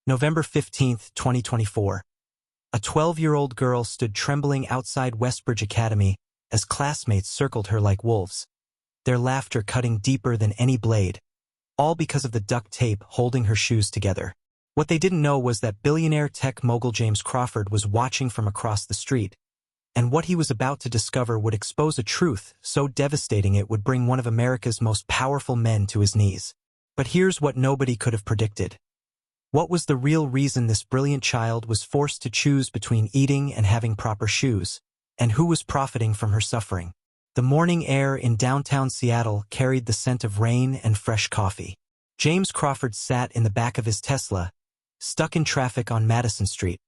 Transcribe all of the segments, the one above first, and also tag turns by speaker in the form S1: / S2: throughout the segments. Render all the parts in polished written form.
S1: November 15, 2024. A 12-year-old girl stood trembling outside Westbridge Academy as classmates circled her like wolves, their laughter cutting deeper than any blade, all because of the duct tape holding her shoes together. What they didn't know was that billionaire tech mogul James Crawford was watching from across the street, and what he was about to discover would expose a truth so devastating it would bring one of America's most powerful men to his knees. But here's what nobody could have predicted. What was the real reason this brilliant child was forced to choose between eating and having proper shoes, and who was profiting from her suffering? The morning air in downtown Seattle carried the scent of rain and fresh coffee. James Crawford sat in the back of his Tesla, stuck in traffic on Madison Street,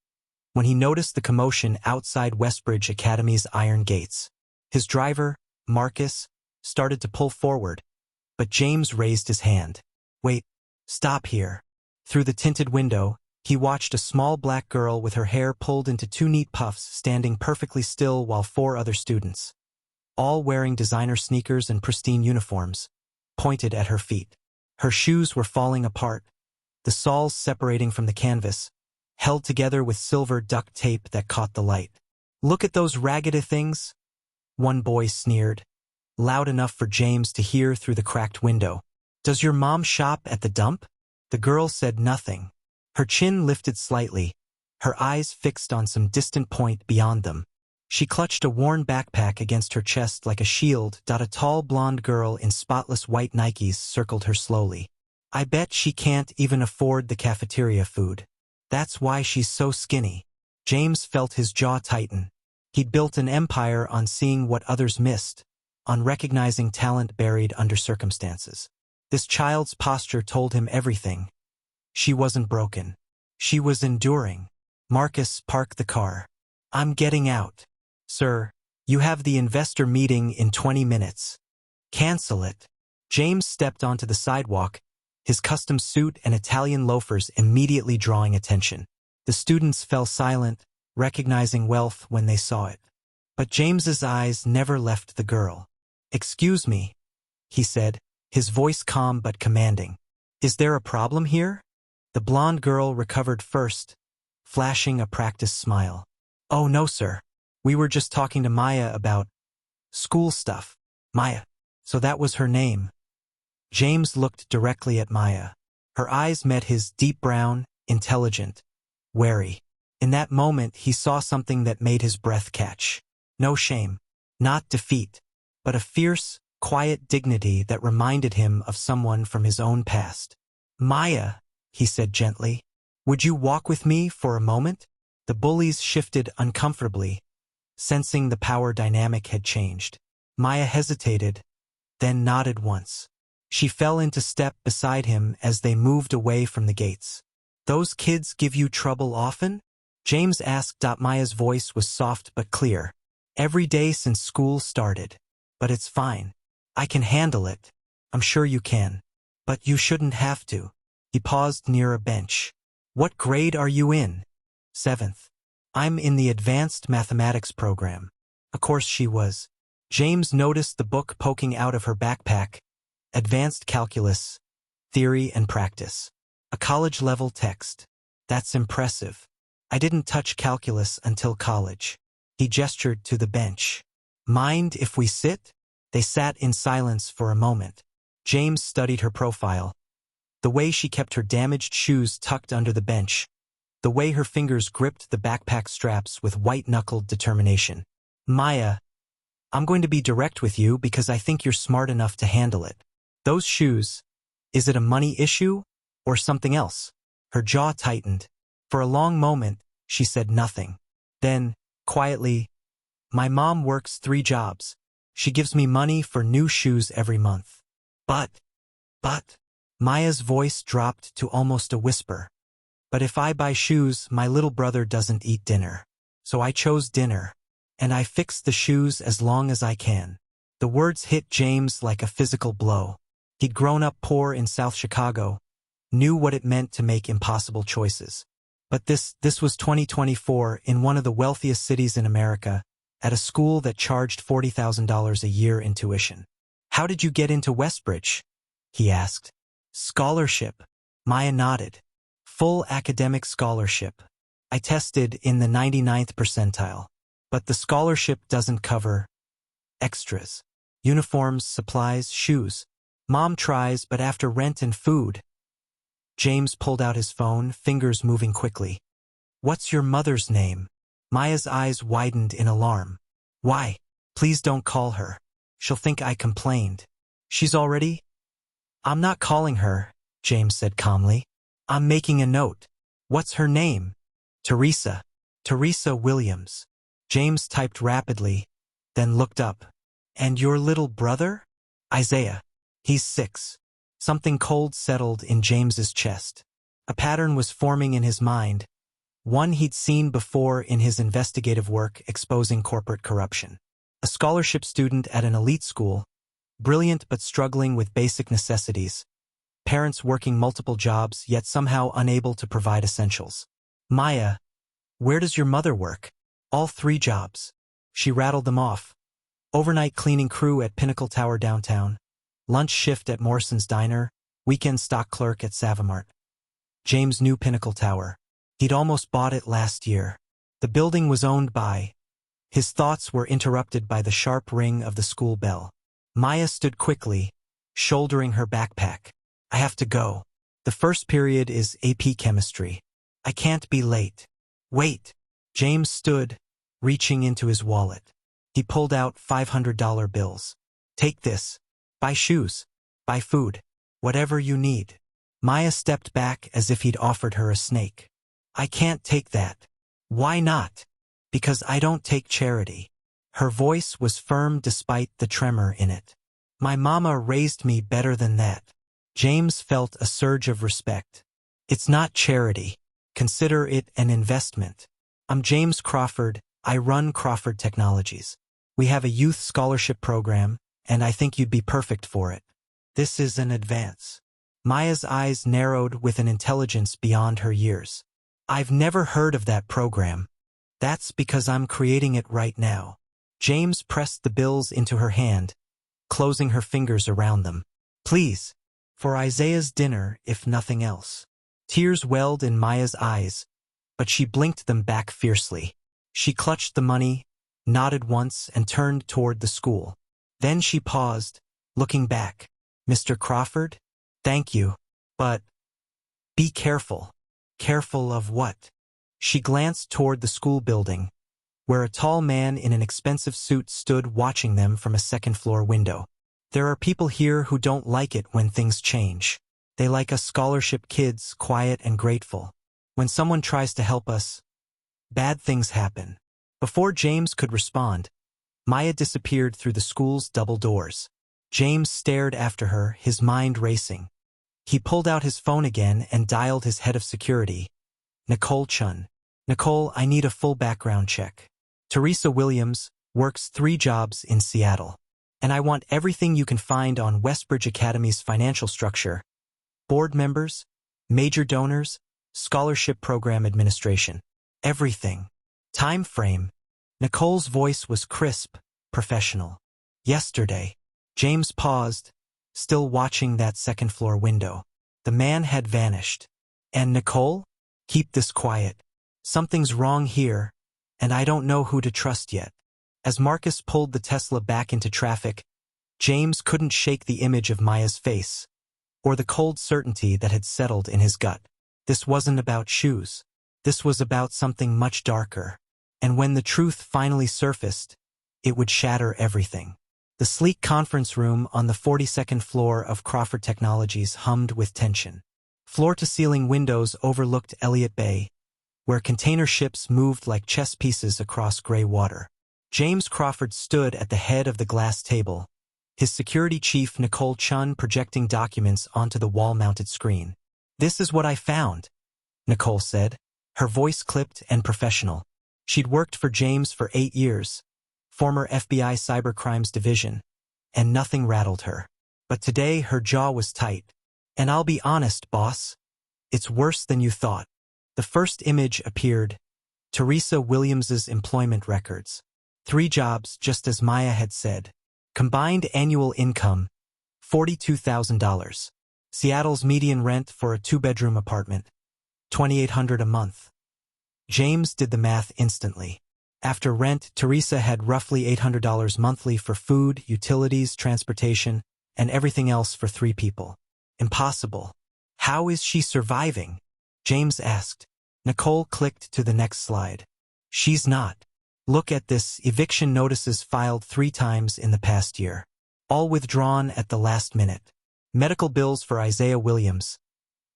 S1: when he noticed the commotion outside Westbridge Academy's iron gates. His driver, Marcus, started to pull forward, but James raised his hand. "Wait, stop here." Through the tinted window, he watched a small black girl with her hair pulled into two neat puffs standing perfectly still while four other students, all wearing designer sneakers and pristine uniforms, pointed at her feet. Her shoes were falling apart, the soles separating from the canvas, held together with silver duct tape that caught the light. "Look at those ragged things," one boy sneered, loud enough for James to hear through the cracked window. "Does your mom shop at the dump?" The girl said nothing. Her chin lifted slightly, her eyes fixed on some distant point beyond them. She clutched a worn backpack against her chest like a shield. A tall blonde girl in spotless white Nikes circled her slowly. "I bet she can't even afford the cafeteria food. That's why she's so skinny." James felt his jaw tighten. He'd built an empire on seeing what others missed, on recognizing talent buried under circumstances. This child's posture told him everything. She wasn't broken. She was enduring. Marcus parked the car. "I'm getting out." "Sir, you have the investor meeting in 20 minutes. Cancel it." James stepped onto the sidewalk, his custom suit and Italian loafers immediately drawing attention. The students fell silent, recognizing wealth when they saw it. But James's eyes never left the girl. "Excuse me," he said, his voice calm but commanding. "Is there a problem here?" The blonde girl recovered first, flashing a practiced smile. "Oh no, sir. We were just talking to Maya about school stuff." Maya. So that was her name. James looked directly at Maya. Her eyes met his, deep brown, intelligent, wary. In that moment he saw something that made his breath catch. No shame, not defeat, but a fierce, quiet dignity that reminded him of someone from his own past. "Maya," he said gently, "would you walk with me for a moment?" The bullies shifted uncomfortably, sensing the power dynamic had changed. Maya hesitated, then nodded once. She fell into step beside him as they moved away from the gates. "Those kids give you trouble often?" James asked. Maya's voice was soft but clear. "Every day since school started. But it's fine. I can handle it." "I'm sure you can. But you shouldn't have to." He paused near a bench. "What grade are you in?" "7th. I'm in the advanced mathematics program." Of course she was. James noticed the book poking out of her backpack. Advanced Calculus, Theory and Practice. A college-level text. "That's impressive. I didn't touch calculus until college." He gestured to the bench. "Mind if we sit?" They sat in silence for a moment. James studied her profile. The way she kept her damaged shoes tucked under the bench. The way her fingers gripped the backpack straps with white-knuckled determination. "Maya, I'm going to be direct with you because I think you're smart enough to handle it. Those shoes, is it a money issue or something else?" Her jaw tightened. For a long moment, she said nothing. Then, quietly, "My mom works 3 jobs. She gives me money for new shoes every month. But, Maya's voice dropped to almost a whisper. "But if I buy shoes, my little brother doesn't eat dinner. So I chose dinner. And I fix the shoes as long as I can." The words hit James like a physical blow. He'd grown up poor in South Chicago, knew what it meant to make impossible choices. But this was 2024 in one of the wealthiest cities in America, at a school that charged $40,000 a year in tuition. "How did you get into Westbridge?" he asked. "Scholarship." Maya nodded. Full academic scholarship. I tested in the 99th percentile. But the scholarship doesn't cover extras. Uniforms, supplies, shoes. Mom tries, but after rent and food. James pulled out his phone, fingers moving quickly. What's your mother's name? Maya's eyes widened in alarm. Why? Please don't call her. She'll think I complained. She's already? I'm not calling her, James said calmly. I'm making a note. What's her name? Teresa. Teresa Williams. James typed rapidly, then looked up. And your little brother? Isaiah. He's 6. Something cold settled in James's chest. A pattern was forming in his mind, one he'd seen before in his investigative work exposing corporate corruption. A scholarship student at an elite school, brilliant but struggling with basic necessities, parents working multiple jobs yet somehow unable to provide essentials. Maya, where does your mother work? All 3 jobs. She rattled them off. Overnight cleaning crew at Pinnacle Tower downtown, lunch shift at Morrison's Diner, weekend stock clerk at Savamart. James knew Pinnacle Tower. He'd almost bought it last year. The building was owned by. His thoughts were interrupted by the sharp ring of the school bell. Maya stood quickly, shouldering her backpack. I have to go. The first period is AP Chemistry. I can't be late. Wait. James stood, reaching into his wallet. He pulled out $500 bills. Take this. Buy shoes. Buy food. Whatever you need. Maya stepped back as if he'd offered her a snake. I can't take that. Why not? Because I don't take charity. Her voice was firm despite the tremor in it. My mama raised me better than that. James felt a surge of respect. It's not charity. Consider it an investment. I'm James Crawford. I run Crawford Technologies. We have a youth scholarship program, and I think you'd be perfect for it. This is an advance. Maya's eyes narrowed with an intelligence beyond her years. I've never heard of that program. That's because I'm creating it right now. James pressed the bills into her hand, closing her fingers around them. Please, for Isaiah's dinner, if nothing else. Tears welled in Maya's eyes, but she blinked them back fiercely. She clutched the money, nodded once, and turned toward the school. Then she paused, looking back. Mr. Crawford? Thank you, but be careful. Careful of what? She glanced toward the school building, where a tall man in an expensive suit stood watching them from a second-floor window. There are people here who don't like it when things change. They like us scholarship kids, quiet and grateful. When someone tries to help us, bad things happen. Before James could respond, Maya disappeared through the school's double doors. James stared after her, his mind racing. He pulled out his phone again and dialed his head of security, Nicole Chun. Nicole, I need a full background check. Teresa Williams works 3 jobs in Seattle. And I want everything you can find on Westbridge Academy's financial structure. Board members, major donors, scholarship program administration. Everything. Time frame. Nicole's voice was crisp, professional. Yesterday. James paused, still watching that second-floor window. The man had vanished. And Nicole? Keep this quiet. Something's wrong here, and I don't know who to trust yet. As Marcus pulled the Tesla back into traffic, James couldn't shake the image of Maya's face, or the cold certainty that had settled in his gut. This wasn't about shoes. This was about something much darker. And when the truth finally surfaced, it would shatter everything. The sleek conference room on the 42nd floor of Crawford Technologies hummed with tension. Floor-to-ceiling windows overlooked Elliott Bay, where container ships moved like chess pieces across gray water. James Crawford stood at the head of the glass table, his security chief Nicole Chun projecting documents onto the wall-mounted screen. This is what I found, Nicole said, her voice clipped and professional. She'd worked for James for 8 years, former FBI Cybercrimes Division, and nothing rattled her. But today her jaw was tight. And I'll be honest, boss, it's worse than you thought. The first image appeared, Teresa Williams's employment records. 3 jobs, just as Maya had said. Combined annual income, $42,000. Seattle's median rent for a 2-bedroom apartment, $2,800 a month. James did the math instantly. After rent, Teresa had roughly $800 monthly for food, utilities, transportation, and everything else for 3 people. Impossible. How is she surviving? James asked. Nicole clicked to the next slide. She's not. Look at this, eviction notices filed 3 times in the past year. All withdrawn at the last minute. Medical bills for Isaiah Williams,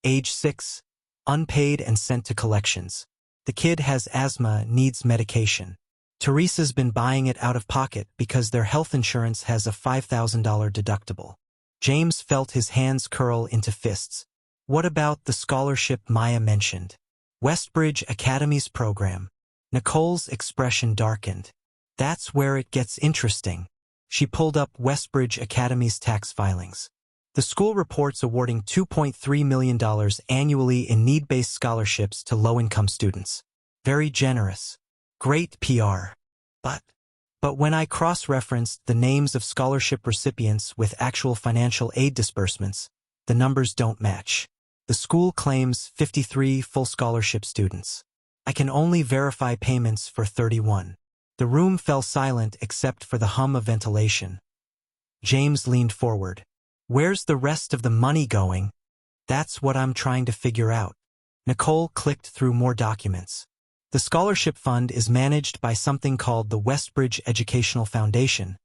S1: age 6, unpaid and sent to collections. The kid has asthma, needs medication. Teresa's been buying it out of pocket because their health insurance has a $5,000 deductible. James felt his hands curl into fists. What about the scholarship Maya mentioned? Westbridge Academy's program. Nicole's expression darkened. That's where it gets interesting. She pulled up Westbridge Academy's tax filings. The school reports awarding $2.3 million annually in need-based scholarships to low-income students. Very generous. Great PR. But when I cross-referenced the names of scholarship recipients with actual financial aid disbursements, the numbers don't match. The school claims 53 full scholarship students. I can only verify payments for 31. The room fell silent except for the hum of ventilation. James leaned forward. Where's the rest of the money going? That's what I'm trying to figure out. Nicole clicked through more documents. The scholarship fund is managed by something called the Westbridge Educational Foundation.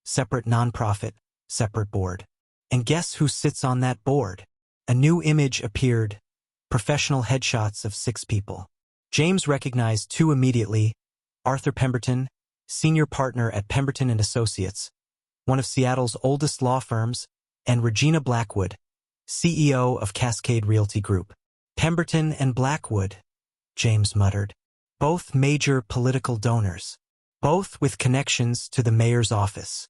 S1: Separate nonprofit, separate board. And guess who sits on that board? A new image appeared. Professional headshots of 6 people. James recognized 2 immediately. Arthur Pemberton, senior partner at Pemberton & Associates, one of Seattle's oldest law firms, and Regina Blackwood, CEO of Cascade Realty Group. Pemberton and Blackwood, James muttered. Both major political donors. Both with connections to the mayor's office.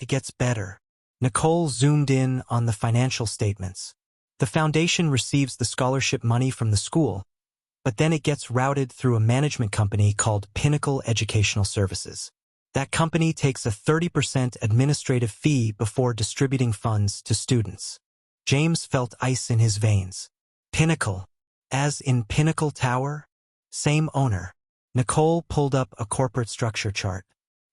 S1: It gets better. Nicole zoomed in on the financial statements. The foundation receives the scholarship money from the school, but then it gets routed through a management company called Pinnacle Educational Services. That company takes a 30% administrative fee before distributing funds to students. James felt ice in his veins. Pinnacle, as in Pinnacle Tower? Same owner. Nicole pulled up a corporate structure chart.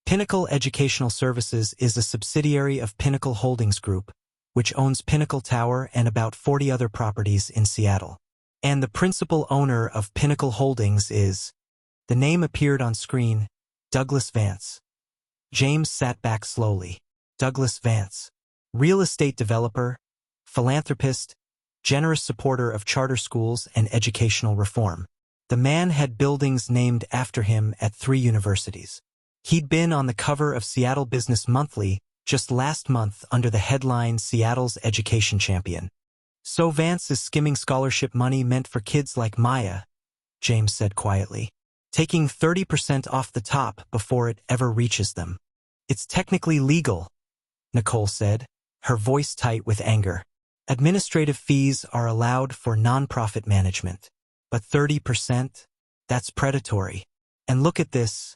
S1: Pinnacle Educational Services is a subsidiary of Pinnacle Holdings Group, which owns Pinnacle Tower and about 40 other properties in Seattle. And the principal owner of Pinnacle Holdings is... The name appeared on screen, Douglas Vance. James sat back slowly. Douglas Vance. Real estate developer, philanthropist, generous supporter of charter schools and educational reform. The man had buildings named after him at 3 universities. He'd been on the cover of Seattle Business Monthly just last month under the headline Seattle's Education Champion. So Vance is skimming scholarship money meant for kids like Maya, James said quietly, taking 30% off the top before it ever reaches them. It's technically legal, Nicole said, her voice tight with anger. Administrative fees are allowed for nonprofit management. But 30%? That's predatory. And look at this.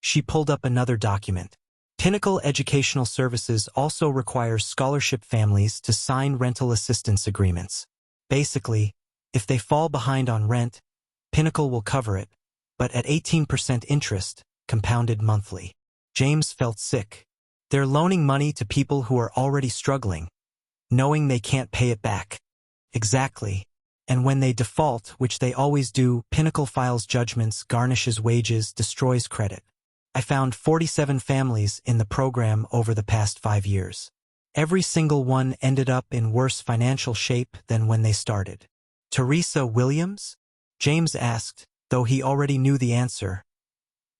S1: She pulled up another document. Pinnacle Educational Services also requires scholarship families to sign rental assistance agreements. Basically, if they fall behind on rent, Pinnacle will cover it, but at 18% interest, compounded monthly. James felt sick. They're loaning money to people who are already struggling, knowing they can't pay it back. Exactly. And when they default, which they always do, Pinnacle files judgments, garnishes wages, destroys credit. I found 47 families in the program over the past 5 years. Every single one ended up in worse financial shape than when they started. Teresa Williams? James asked, though he already knew the answer.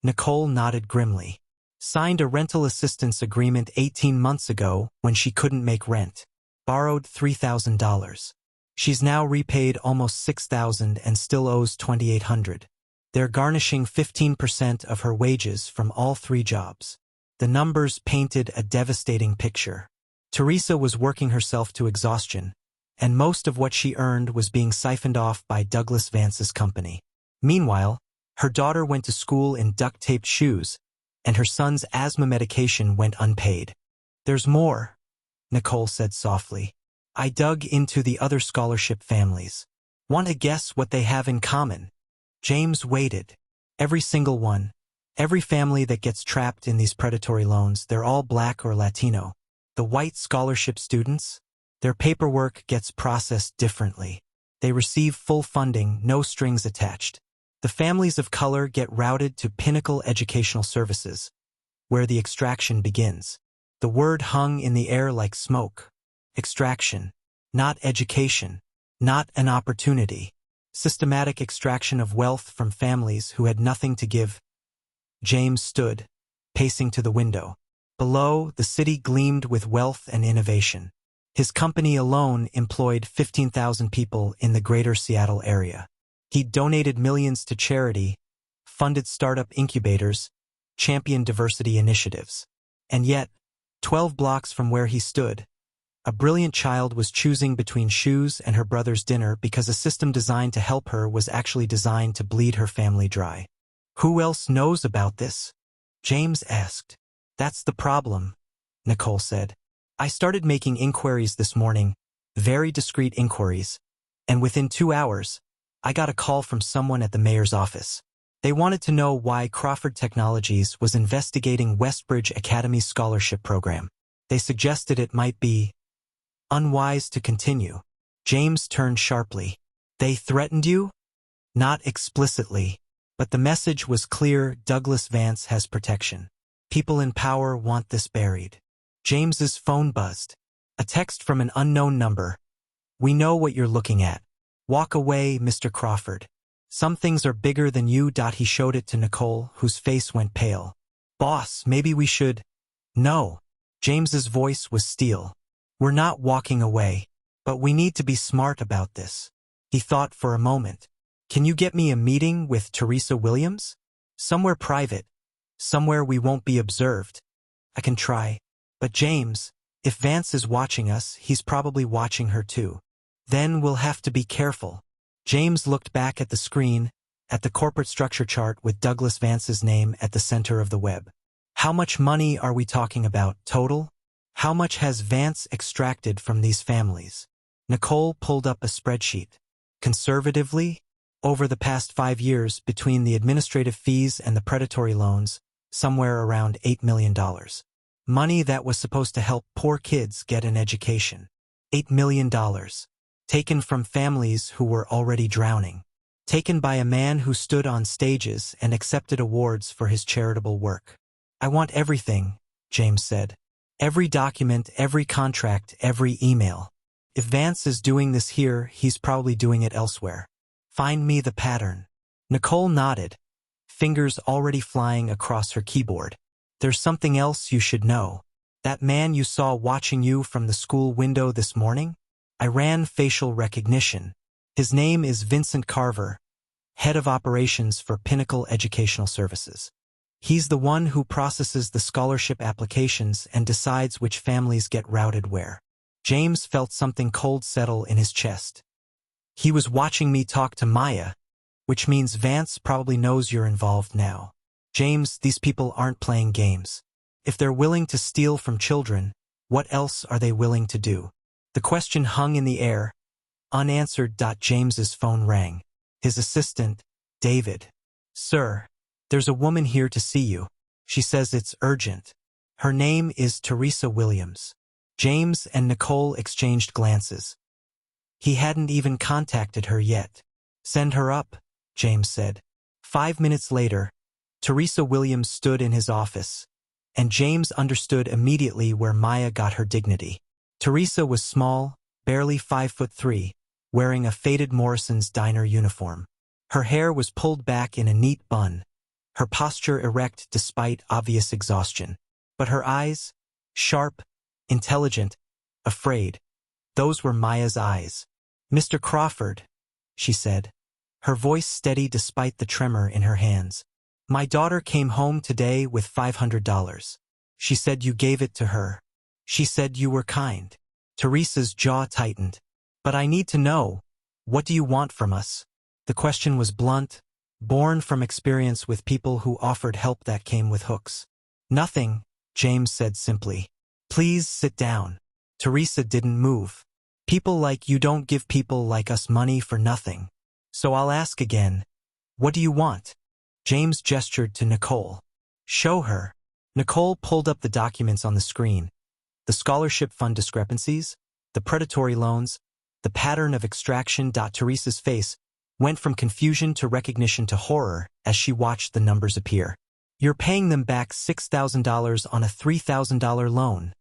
S1: Nicole nodded grimly. Signed a rental assistance agreement 18 months ago when she couldn't make rent. Borrowed $3,000. She's now repaid almost $6,000 and still owes $2,800. They're garnishing 15% of her wages from all 3 jobs. The numbers painted a devastating picture. Teresa was working herself to exhaustion, and most of what she earned was being siphoned off by Douglas Vance's company. Meanwhile, her daughter went to school in duct-taped shoes, and her son's asthma medication went unpaid. There's more, Nicole said softly. I dug into the other scholarship families. Want to guess what they have in common? James waited. Every single one. Every family that gets trapped in these predatory loans, they're all Black or Latino. The white scholarship students? Their paperwork gets processed differently. They receive full funding, no strings attached. The families of color get routed to Pinnacle Educational Services, where the extraction begins. The word hung in the air like smoke. Extraction. Not education. Not an opportunity. Systematic extraction of wealth from families who had nothing to give. James stood, pacing to the window. Below, the city gleamed with wealth and innovation. His company alone employed 15,000 people in the greater Seattle area. He'd donated millions to charity, funded startup incubators, championed diversity initiatives. And yet, 12 blocks from where he stood, a brilliant child was choosing between shoes and her brother's dinner because a system designed to help her was actually designed to bleed her family dry. Who else knows about this? James asked. That's the problem, Nicole said. I started making inquiries this morning, very discreet inquiries, and within 2 hours, I got a call from someone at the mayor's office. They wanted to know why Crawford Technologies was investigating Westbridge Academy's scholarship program. They suggested it might be unwise to continue. James turned sharply. They threatened you? Not explicitly, but the message was clear: Douglas Vance has protection. People in power want this buried. James's phone buzzed. A text from an unknown number. We know what you're looking at. Walk away, Mr. Crawford. Some things are bigger than you. He showed it to Nicole, whose face went pale. Boss, maybe we should. No. James's voice was steel. We're not walking away, but we need to be smart about this. He thought for a moment. Can you get me a meeting with Teresa Williams? Somewhere private. Somewhere we won't be observed. I can try. But James, if Vance is watching us, he's probably watching her too. Then we'll have to be careful. James looked back at the screen, at the corporate structure chart with Douglas Vance's name at the center of the web. How much money are we talking about, total? How much has Vance extracted from these families? Nicole pulled up a spreadsheet. Conservatively, over the past 5 years, between the administrative fees and the predatory loans, somewhere around $8 million. Money that was supposed to help poor kids get an education. $8 million. Taken from families who were already drowning. Taken by a man who stood on stages and accepted awards for his charitable work. I want everything, James said. Every document, every contract, every email. If Vance is doing this here, he's probably doing it elsewhere. Find me the pattern. Nicole nodded, fingers already flying across her keyboard. There's something else you should know. That man you saw watching you from the school window this morning? I ran facial recognition. His name is Vincent Carver, head of operations for Pinnacle Educational Services. He's the one who processes the scholarship applications and decides which families get routed where. James felt something cold settle in his chest. He was watching me talk to Maya, which means Vance probably knows you're involved now. James, these people aren't playing games. If they're willing to steal from children, what else are they willing to do? The question hung in the air, unanswered. James's phone rang. His assistant, David. Sir, there's a woman here to see you. She says it's urgent. Her name is Teresa Williams. James and Nicole exchanged glances. He hadn't even contacted her yet. Send her up, James said. 5 minutes later, Teresa Williams stood in his office, and James understood immediately where Maya got her dignity. Teresa was small, barely 5'3", wearing a faded Morrison's diner uniform. Her hair was pulled back in a neat bun, her posture erect despite obvious exhaustion. But her eyes, sharp, intelligent, afraid, those were Maya's eyes. Mr. Crawford, she said, her voice steady despite the tremor in her hands. My daughter came home today with $500. She said you gave it to her. She said you were kind. Teresa's jaw tightened. But I need to know, what do you want from us? The question was blunt, born from experience with people who offered help that came with hooks. Nothing, James said simply. Please sit down. Teresa didn't move. People like you don't give people like us money for nothing. So I'll ask again, what do you want? James gestured to Nicole. Show her. Nicole pulled up the documents on the screen. The scholarship fund discrepancies, the predatory loans, the pattern of extraction. Teresa's face went from confusion to recognition to horror as she watched the numbers appear. You're paying them back $6,000 on a $3,000 loan,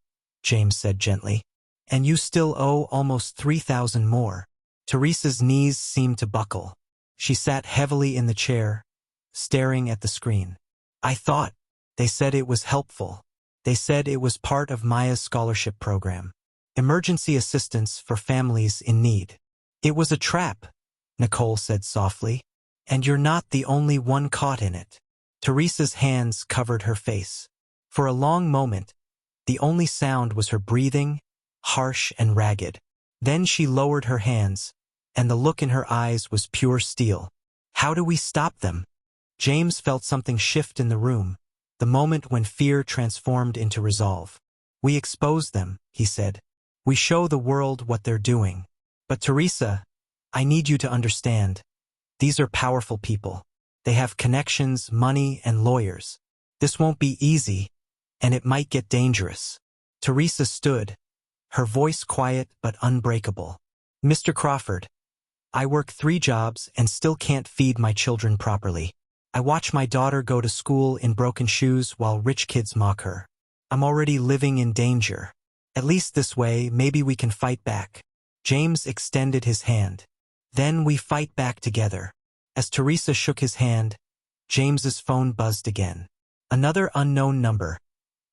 S1: James said gently. And you still owe almost $3,000 more. Teresa's knees seemed to buckle. She sat heavily in the chair, staring at the screen. I thought, they said it was helpful. They said it was part of Maya's scholarship program. Emergency assistance for families in need. It was a trap, Nicole said softly. And you're not the only one caught in it. Teresa's hands covered her face. For a long moment, the only sound was her breathing, harsh and ragged. Then she lowered her hands, and the look in her eyes was pure steel. How do we stop them? James felt something shift in the room, the moment when fear transformed into resolve. We expose them, he said. We show the world what they're doing. But Teresa, I need you to understand. These are powerful people. They have connections, money, and lawyers. This won't be easy, and it might get dangerous. Teresa stood, her voice quiet but unbreakable. Mr. Crawford, I work 3 jobs and still can't feed my children properly. I watch my daughter go to school in broken shoes while rich kids mock her. I'm already living in danger. At least this way, maybe we can fight back. James extended his hand. Then we fight back together. As Teresa shook his hand, James's phone buzzed again. Another unknown number.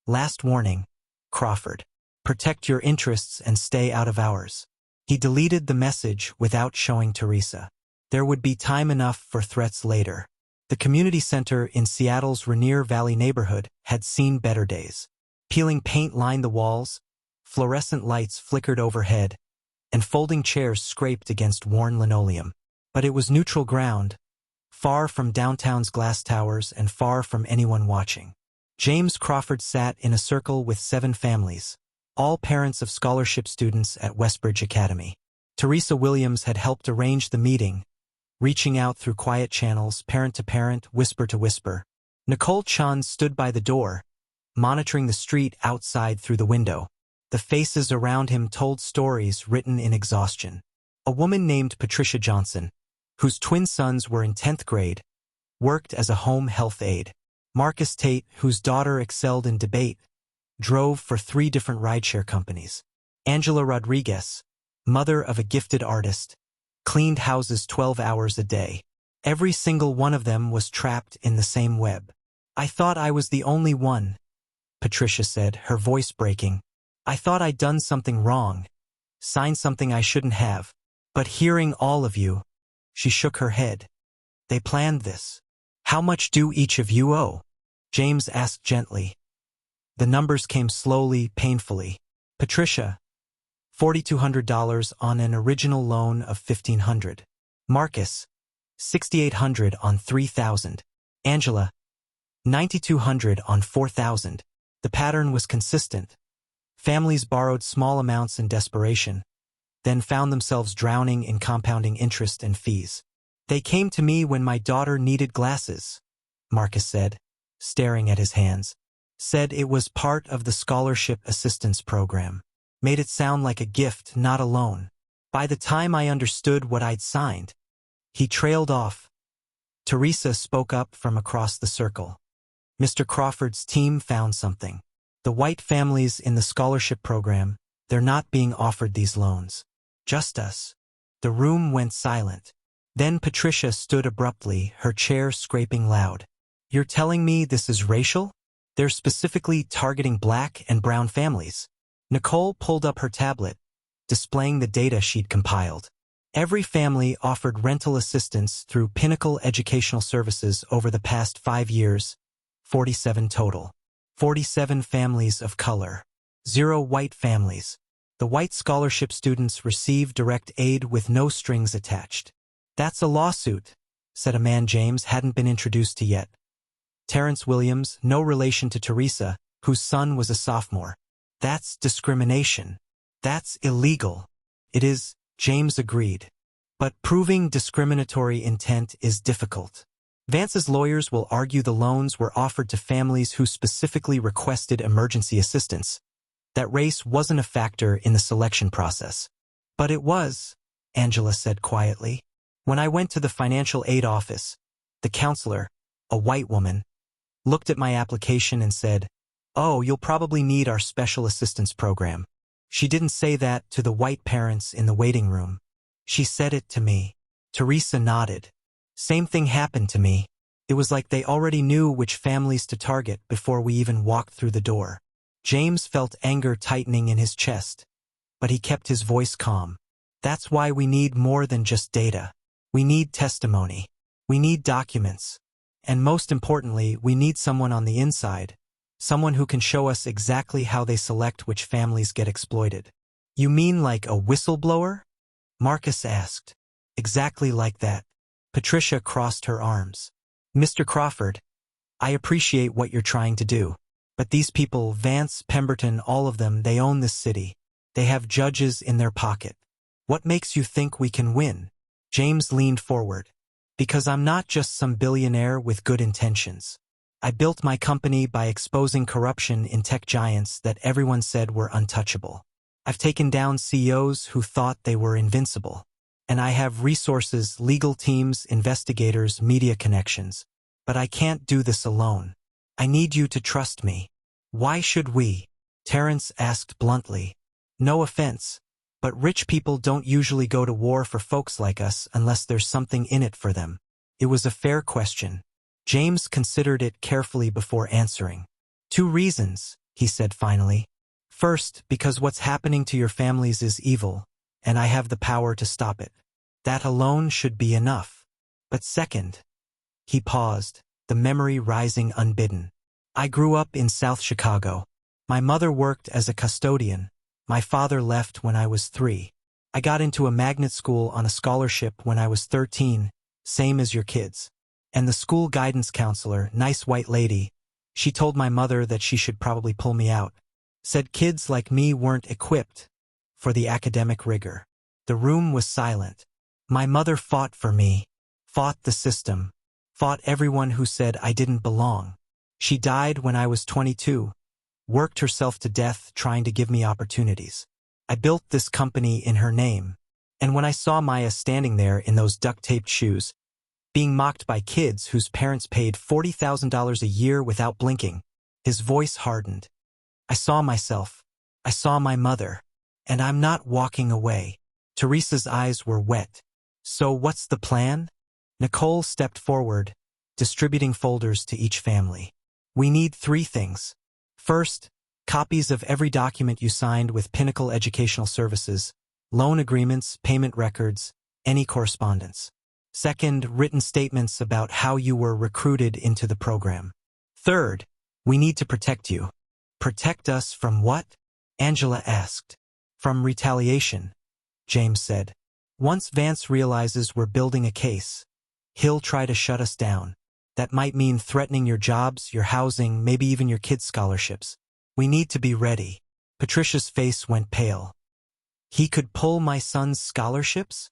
S1: Last warning, Crawford. Protect your interests and stay out of ours. He deleted the message without showing Teresa. There would be time enough for threats later. The community center in Seattle's Rainier Valley neighborhood had seen better days. Peeling paint lined the walls, fluorescent lights flickered overhead, and folding chairs scraped against worn linoleum. But it was neutral ground, far from downtown's glass towers and far from anyone watching. James Crawford sat in a circle with 7 families, all parents of scholarship students at Westbridge Academy. Teresa Williams had helped arrange the meeting, reaching out through quiet channels, parent to parent, whisper to whisper. Nicole Chun stood by the door, monitoring the street outside through the window. The faces around him told stories written in exhaustion. A woman named Patricia Johnson, whose twin sons were in 10th grade, worked as a home health aide. Marcus Tate, whose daughter excelled in debate, drove for 3 different rideshare companies. Angela Rodriguez, mother of a gifted artist, cleaned houses 12 hours a day. Every single one of them was trapped in the same web. I thought I was the only one, Patricia said, her voice breaking. I thought I'd done something wrong, signed something I shouldn't have. But hearing all of you, she shook her head. They planned this. How much do each of you owe? James asked gently. The numbers came slowly, painfully. Patricia, $4,200 on an original loan of $1,500. Marcus, $6,800 on $3,000. Angela, $9,200 on $4,000. The pattern was consistent. Families borrowed small amounts in desperation, then found themselves drowning in compounding interest and fees. They came to me when my daughter needed glasses, Marcus said, staring at his hands. Said it was part of the scholarship assistance program. Made it sound like a gift, not a loan. By the time I understood what I'd signed, he trailed off. Teresa spoke up from across the circle. Mr. Crawford's team found something. The white families in the scholarship program, they're not being offered these loans. Just us. The room went silent. Then Patricia stood abruptly, her chair scraping loud. You're telling me this is racial? They're specifically targeting black and brown families. Nicole pulled up her tablet, displaying the data she'd compiled. Every family offered rental assistance through Pinnacle Educational Services over the past 5 years, 47 total. 47 families of color. 0 white families. The white scholarship students received direct aid with no strings attached. That's a lawsuit, said a man James hadn't been introduced to yet. Terrence Williams, no relation to Teresa, whose son was a sophomore. That's discrimination. That's illegal. It is, James agreed. But proving discriminatory intent is difficult. Vance's lawyers will argue the loans were offered to families who specifically requested emergency assistance, that race wasn't a factor in the selection process. But it was, Angela said quietly. When I went to the financial aid office, the counselor, a white woman, looked at my application and said, "Oh, you'll probably need our special assistance program." She didn't say that to the white parents in the waiting room. She said it to me. Teresa nodded. Same thing happened to me. It was like they already knew which families to target before we even walked through the door. James felt anger tightening in his chest, but he kept his voice calm. That's why we need more than just data. We need testimony. We need documents. And most importantly, we need someone on the inside, someone who can show us exactly how they select which families get exploited. You mean like a whistleblower? Marcus asked. Exactly like that. Patricia crossed her arms. Mr. Crawford, I appreciate what you're trying to do. But these people, Vance, Pemberton, all of them, they own this city. They have judges in their pocket. What makes you think we can win? James leaned forward. Because I'm not just some billionaire with good intentions. I built my company by exposing corruption in tech giants that everyone said were untouchable. I've taken down CEOs who thought they were invincible. And I have resources, legal teams, investigators, media connections. But I can't do this alone. I need you to trust me. Why should we? Terrence asked bluntly. No offense, but rich people don't usually go to war for folks like us unless there's something in it for them. It was a fair question. James considered it carefully before answering. 2 reasons, he said finally. First, because what's happening to your families is evil, and I have the power to stop it. That alone should be enough. But second, he paused, the memory rising unbidden. I grew up in South Chicago. My mother worked as a custodian. My father left when I was 3. I got into a magnet school on a scholarship when I was 13, same as your kids. And the school guidance counselor, nice white lady, she told my mother that she should probably pull me out. Said kids like me weren't equipped for the academic rigor. The room was silent. My mother fought for me, fought the system, fought everyone who said I didn't belong. She died when I was 22, worked herself to death trying to give me opportunities. I built this company in her name. And when I saw Maya standing there in those duct-taped shoes, being mocked by kids whose parents paid $40,000 a year without blinking, his voice hardened. I saw myself. I saw my mother. And I'm not walking away. Teresa's eyes were wet. So what's the plan? Nicole stepped forward, distributing folders to each family. We need 3 things. First, copies of every document you signed with Pinnacle Educational Services, loan agreements, payment records, any correspondence. Second, written statements about how you were recruited into the program. Third, we need to protect you. Protect us from what? Angela asked. From retaliation, James said. Once Vance realizes we're building a case, he'll try to shut us down. That might mean threatening your jobs, your housing, maybe even your kids' scholarships. We need to be ready. Patricia's face went pale. He could pull my son's scholarships?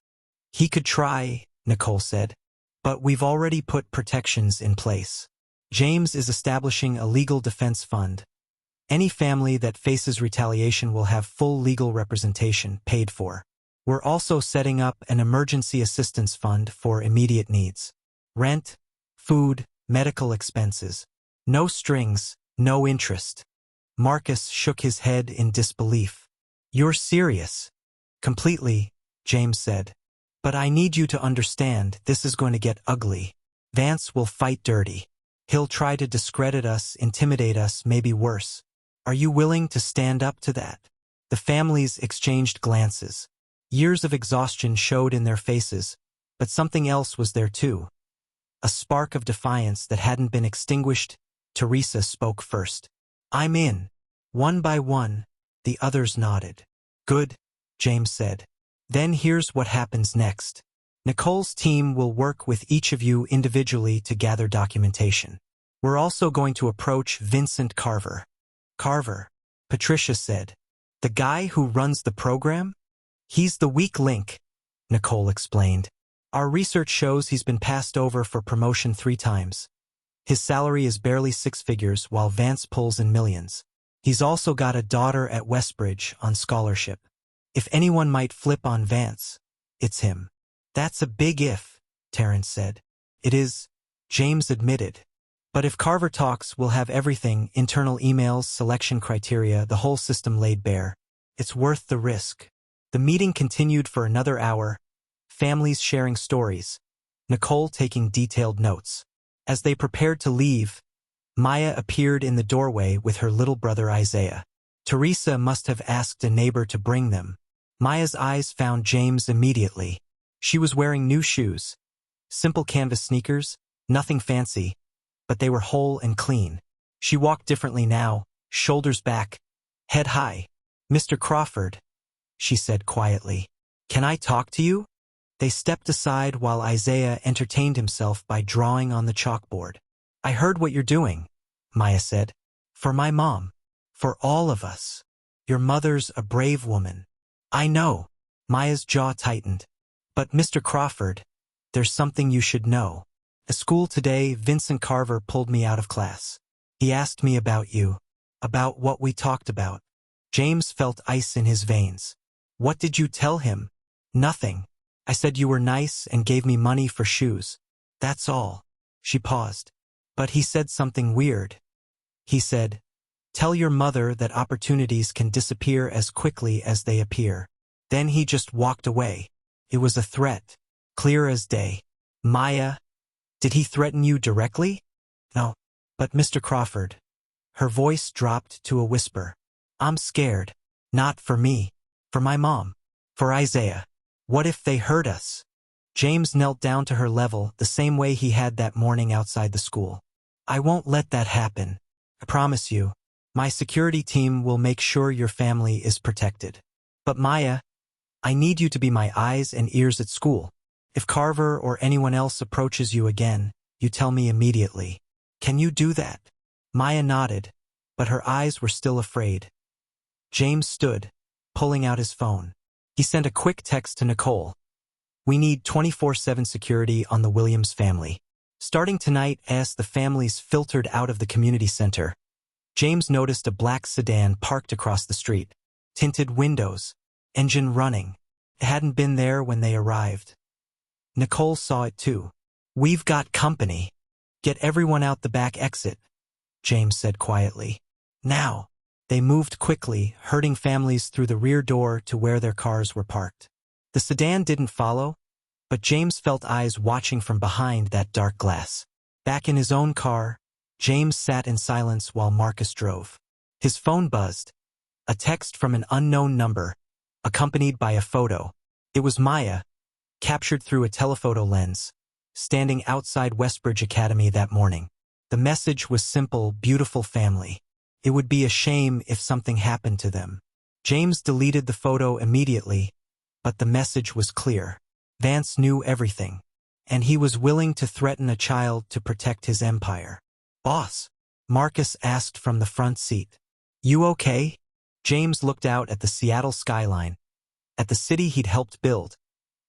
S1: He could try, Nicole said. But we've already put protections in place. James is establishing a legal defense fund. Any family that faces retaliation will have full legal representation paid for. We're also setting up an emergency assistance fund for immediate needs. Rent, food, medical expenses. No strings, no interest. Marcus shook his head in disbelief. You're serious? Completely, James said. But I need you to understand this is going to get ugly. Vance will fight dirty. He'll try to discredit us, intimidate us, maybe worse. Are you willing to stand up to that? The families exchanged glances. Years of exhaustion showed in their faces, but something else was there too. A spark of defiance that hadn't been extinguished. Teresa spoke first. I'm in. One by one, the others nodded. Good, James said. Then here's what happens next. Nicole's team will work with each of you individually to gather documentation. We're also going to approach Vincent Carver. Carver, Patricia said. The guy who runs the program? He's the weak link, Nicole explained. Our research shows he's been passed over for promotion 3 times. His salary is barely 6 figures while Vance pulls in millions. He's also got a daughter at Westbridge on scholarship. If anyone might flip on Vance, it's him. That's a big if, Terrence said. It is, James admitted. But if Carver talks, we'll have everything, internal emails, selection criteria, the whole system laid bare. It's worth the risk. The meeting continued for another hour, families sharing stories, Nicole taking detailed notes. As they prepared to leave, Maya appeared in the doorway with her little brother Isaiah. Teresa must have asked a neighbor to bring them. Maya's eyes found James immediately. She was wearing new shoes. Simple canvas sneakers, nothing fancy, but they were whole and clean. She walked differently now, shoulders back, head high. "Mr. Crawford," she said quietly. "Can I talk to you?" They stepped aside while Isaiah entertained himself by drawing on the chalkboard. "I heard what you're doing," Maya said. "For my mom. For all of us. Your mother's a brave woman." "I know." Maya's jaw tightened. "But Mr. Crawford, there's something you should know. At school today, Vincent Carver pulled me out of class. He asked me about you. About what we talked about." James felt ice in his veins. "What did you tell him?" "Nothing. I said you were nice and gave me money for shoes. That's all." She paused. "But he said something weird. He said, 'Tell your mother that opportunities can disappear as quickly as they appear.' Then he just walked away. It was a threat, clear as day." "Maya, did he threaten you directly?" "No. But Mr. Crawford." Her voice dropped to a whisper. "I'm scared. Not for me. For my mom. For Isaiah. What if they hurt us?" James knelt down to her level the same way he had that morning outside the school. "I won't let that happen. I promise you. My security team will make sure your family is protected. But Maya, I need you to be my eyes and ears at school. If Carver or anyone else approaches you again, you tell me immediately. Can you do that?" Maya nodded, but her eyes were still afraid. James stood, pulling out his phone. He sent a quick text to Nicole. "We need 24/7 security on the Williams family. Starting tonight as the families filtered out of the community center." James noticed a black sedan parked across the street. Tinted windows, engine running. It hadn't been there when they arrived. Nicole saw it too. "We've got company. Get everyone out the back exit," James said quietly. "Now." They moved quickly, herding families through the rear door to where their cars were parked. The sedan didn't follow, but James felt eyes watching from behind that dark glass. Back in his own car, James sat in silence while Marcus drove. His phone buzzed. A text from an unknown number, accompanied by a photo. It was Maya, captured through a telephoto lens, standing outside Westbridge Academy that morning. The message was simple, "Beautiful family. It would be a shame if something happened to them." James deleted the photo immediately, but the message was clear. Vance knew everything, and he was willing to threaten a child to protect his empire. "Boss," Marcus asked from the front seat. "You okay?" James looked out at the Seattle skyline, at the city he'd helped build,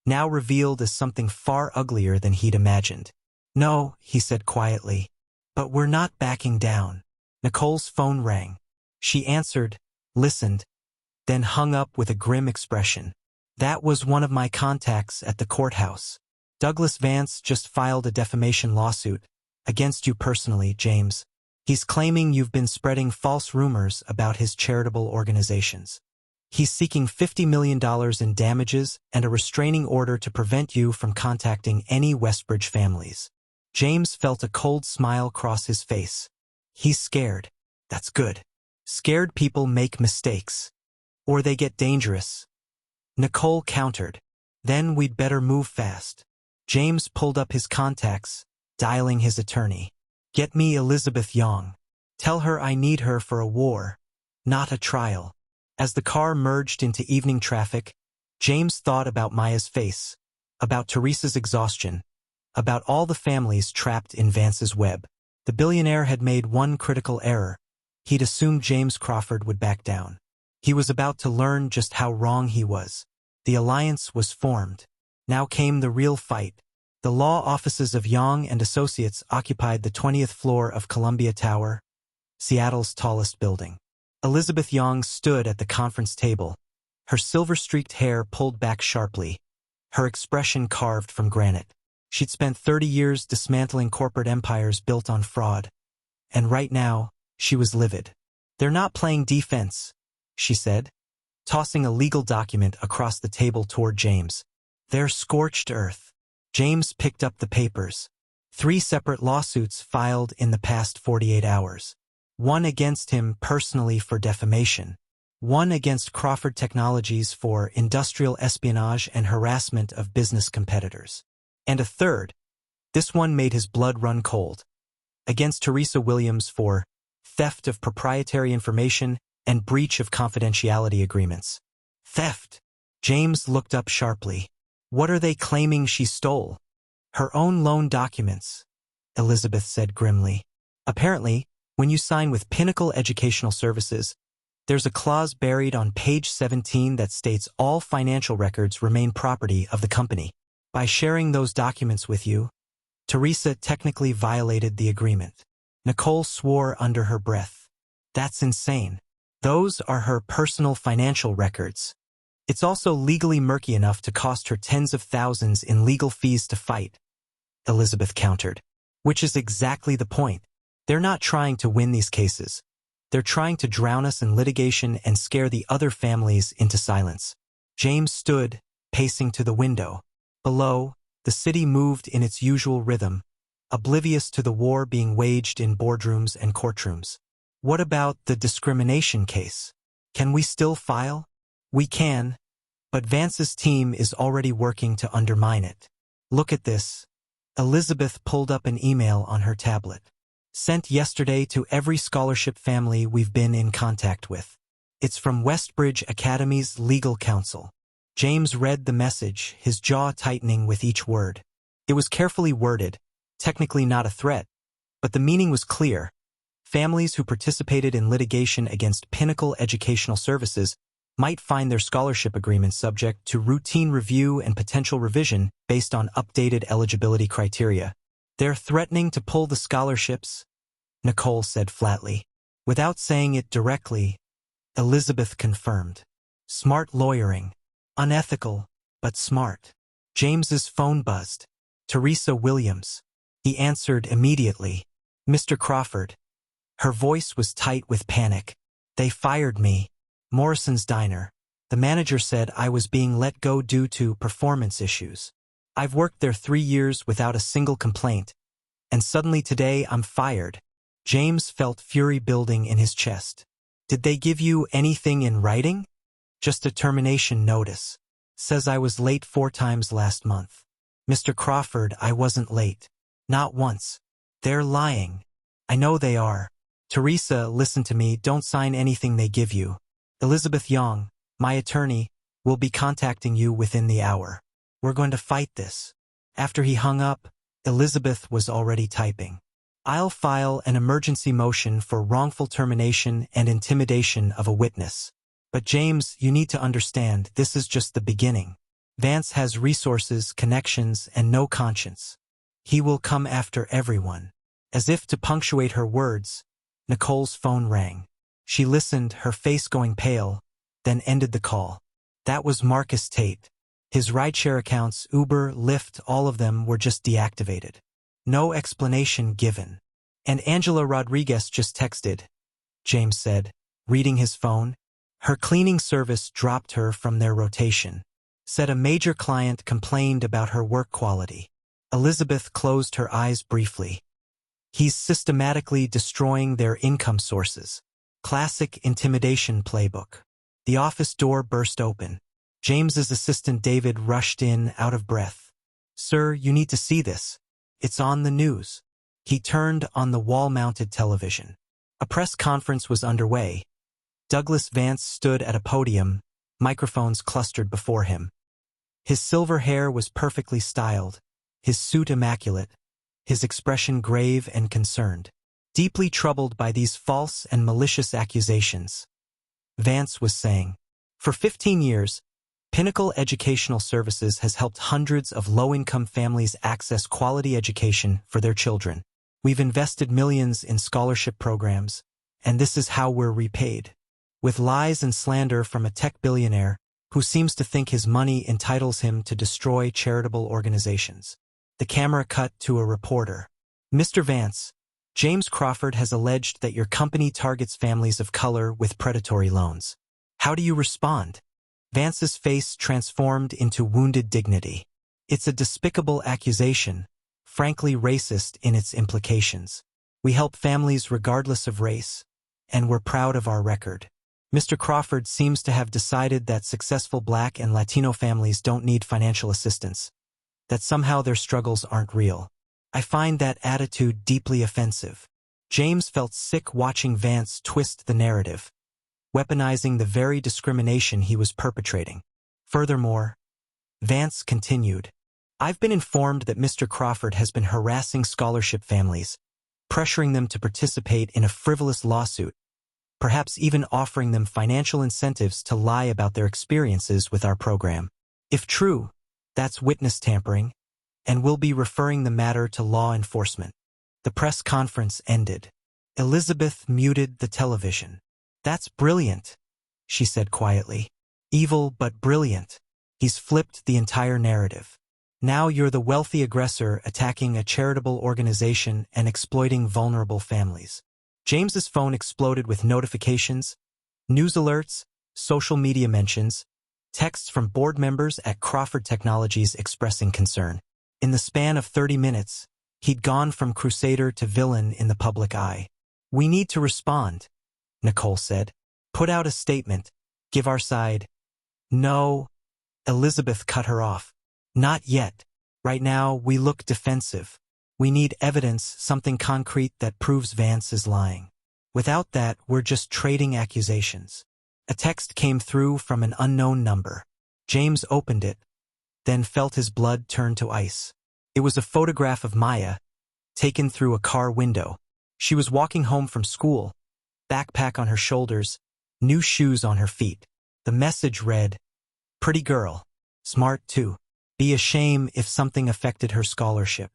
S1: now revealed as something far uglier than he'd imagined. "No," he said quietly, "but we're not backing down." Nicole's phone rang. She answered, listened, then hung up with a grim expression. "That was one of my contacts at the courthouse. Douglas Vance just filed a defamation lawsuit against you personally, James. He's claiming you've been spreading false rumors about his charitable organizations. He's seeking $50 million in damages and a restraining order to prevent you from contacting any Westbridge families." James felt a cold smile cross his face. He's scared. That's good. Scared people make mistakes. Or they get dangerous. Nicole countered. "Then we'd better move fast." James pulled up his contacts, dialing his attorney. "Get me Elizabeth Young. Tell her I need her for a war, not a trial." As the car merged into evening traffic, James thought about Maya's face, about Teresa's exhaustion, about all the families trapped in Vance's web. The billionaire had made one critical error. He'd assumed James Crawford would back down. He was about to learn just how wrong he was. The alliance was formed. Now came the real fight. The law offices of Young and Associates occupied the 20th floor of Columbia Tower, Seattle's tallest building. Elizabeth Young stood at the conference table, her silver-streaked hair pulled back sharply, her expression carved from granite. She'd spent 30 years dismantling corporate empires built on fraud, and right now, she was livid. "They're not playing defense," she said, tossing a legal document across the table toward James. "They're scorched earth." James picked up the papers. 3 separate lawsuits filed in the past 48 hours. One against him personally for defamation. One against Crawford Technologies for industrial espionage and harassment of business competitors. And a third, this one made his blood run cold, against Teresa Williams for theft of proprietary information and breach of confidentiality agreements. Theft. James looked up sharply. What are they claiming she stole? Her own loan documents, Elizabeth said grimly. Apparently, when you sign with Pinnacle Educational Services, there's a clause buried on page 17 that states all financial records remain property of the company. By sharing those documents with you, Teresa technically violated the agreement. Nicole swore under her breath. That's insane. Those are her personal financial records. It's also legally murky enough to cost her tens of thousands in legal fees to fight, Elizabeth countered. Which is exactly the point. They're not trying to win these cases. They're trying to drown us in litigation and scare the other families into silence. James stood, pacing to the window. Below, the city moved in its usual rhythm, oblivious to the war being waged in boardrooms and courtrooms. What about the discrimination case? Can we still file? We can, but Vance's team is already working to undermine it. Look at this. Elizabeth pulled up an email on her tablet. Sent yesterday to every scholarship family we've been in contact with. It's from Westbridge Academy's legal counsel. James read the message, his jaw tightening with each word. It was carefully worded, technically not a threat, but the meaning was clear. Families who participated in litigation against Pinnacle Educational Services might find their scholarship agreements subject to routine review and potential revision based on updated eligibility criteria. They're threatening to pull the scholarships, Nicole said flatly. Without saying it directly, Elizabeth confirmed. Smart lawyering. Unethical, but smart. James's phone buzzed. Teresa Williams. He answered immediately. Mr. Crawford. Her voice was tight with panic. They fired me. Morrison's Diner. The manager said I was being let go due to performance issues. I've worked there 3 years without a single complaint, and suddenly today I'm fired. James felt fury building in his chest. Did they give you anything in writing? Just a termination notice. Says I was late 4 times last month. Mr. Crawford, I wasn't late. Not once. They're lying. I know they are. Teresa, listen to me, don't sign anything they give you. Elizabeth Young, my attorney, will be contacting you within the hour. We're going to fight this. After he hung up, Elizabeth was already typing. I'll file an emergency motion for wrongful termination and intimidation of a witness. But James, you need to understand, this is just the beginning. Vance has resources, connections, and no conscience. He will come after everyone. As if to punctuate her words, Nicole's phone rang. She listened, her face going pale, then ended the call. That was Marcus Tate. His rideshare accounts, Uber, Lyft, all of them were just deactivated. No explanation given. And Angela Rodriguez just texted, James said, reading his phone. Her cleaning service dropped her from their rotation. Said a major client complained about her work quality. Elizabeth closed her eyes briefly. He's systematically destroying their income sources. Classic intimidation playbook. The office door burst open. James's assistant David rushed in, out of breath. Sir, you need to see this. It's on the news. He turned on the wall-mounted television. A press conference was underway. Douglas Vance stood at a podium, microphones clustered before him. His silver hair was perfectly styled, his suit immaculate, his expression grave and concerned. Deeply troubled by these false and malicious accusations. Vance was saying, for 15 years, Pinnacle Educational Services has helped hundreds of low-income families access quality education for their children. We've invested millions in scholarship programs, and this is how we're repaid. With lies and slander from a tech billionaire who seems to think his money entitles him to destroy charitable organizations. The camera cut to a reporter. Mr. Vance, James Crawford has alleged that your company targets families of color with predatory loans. How do you respond? Vance's face transformed into wounded dignity. It's a despicable accusation, frankly racist in its implications. We help families regardless of race, and we're proud of our record. Mr. Crawford seems to have decided that successful Black and Latino families don't need financial assistance, that somehow their struggles aren't real. I find that attitude deeply offensive. James felt sick watching Vance twist the narrative, weaponizing the very discrimination he was perpetrating. Furthermore, Vance continued, I've been informed that Mr. Crawford has been harassing scholarship families, pressuring them to participate in a frivolous lawsuit, perhaps even offering them financial incentives to lie about their experiences with our program. If true, that's witness tampering, and we'll be referring the matter to law enforcement. The press conference ended. Elizabeth muted the television. That's brilliant, she said quietly. Evil but brilliant. He's flipped the entire narrative. Now you're the wealthy aggressor attacking a charitable organization and exploiting vulnerable families. James's phone exploded with notifications, news alerts, social media mentions, texts from board members at Crawford Technologies expressing concern. In the span of 30 minutes, he'd gone from crusader to villain in the public eye. We need to respond, Nicole said. Put out a statement. Give our side. No. Elizabeth cut her off. Not yet. Right now, we look defensive. We need evidence, something concrete that proves Vance is lying. Without that, we're just trading accusations. A text came through from an unknown number. James opened it, then felt his blood turn to ice. It was a photograph of Maya, taken through a car window. She was walking home from school, backpack on her shoulders, new shoes on her feet. The message read, Pretty girl, smart too. Be a shame if something affected her scholarship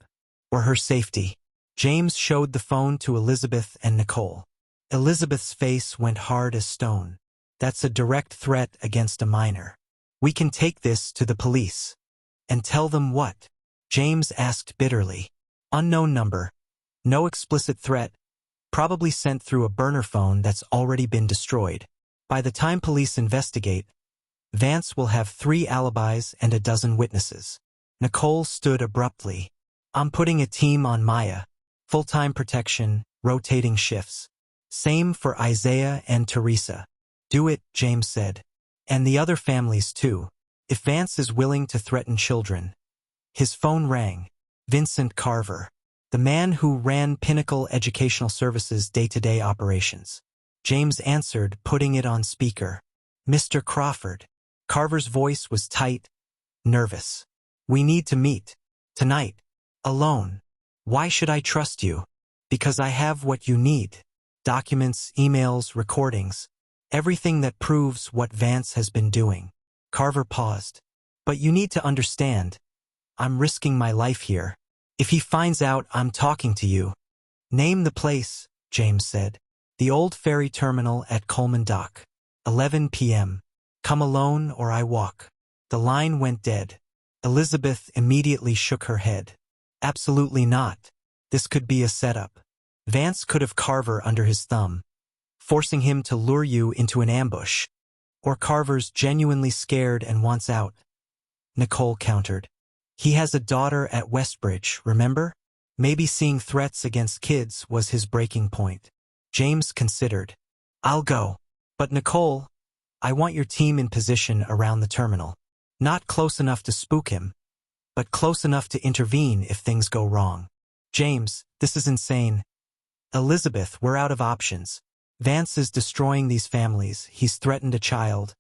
S1: or her safety. James showed the phone to Elizabeth and Nicole. Elizabeth's face went hard as stone. That's a direct threat against a minor. We can take this to the police. And tell them what? James asked bitterly. Unknown number. No explicit threat. Probably sent through a burner phone that's already been destroyed. By the time police investigate, Vance will have 3 alibis and a dozen witnesses. Nicole stood abruptly. I'm putting a team on Maya. Full-time protection, rotating shifts. Same for Isaiah and Teresa. Do it, James said. And the other families too. If Vance is willing to threaten children. His phone rang. Vincent Carver, the man who ran Pinnacle Educational Services' day-to-day operations. James answered, putting it on speaker. Mr. Crawford. Carver's voice was tight, nervous. We need to meet. Tonight. Alone. Why should I trust you? Because I have what you need. Documents, emails, recordings. Everything that proves what Vance has been doing. Carver paused. But you need to understand. I'm risking my life here. If he finds out I'm talking to you. Name the place, James said. The old ferry terminal at Coleman Dock. 11 p.m. Come alone or I walk. The line went dead. Elizabeth immediately shook her head. Absolutely not. This could be a setup. Vance could have Carver under his thumb, forcing him to lure you into an ambush. Or Carver's genuinely scared and wants out. Nicole countered. He has a daughter at Westbridge, remember? Maybe seeing threats against kids was his breaking point. James considered. I'll go. But Nicole, I want your team in position around the terminal. Not close enough to spook him, but close enough to intervene if things go wrong. James, this is insane. Elizabeth, we're out of options. Vance is destroying these families, he's threatened a child,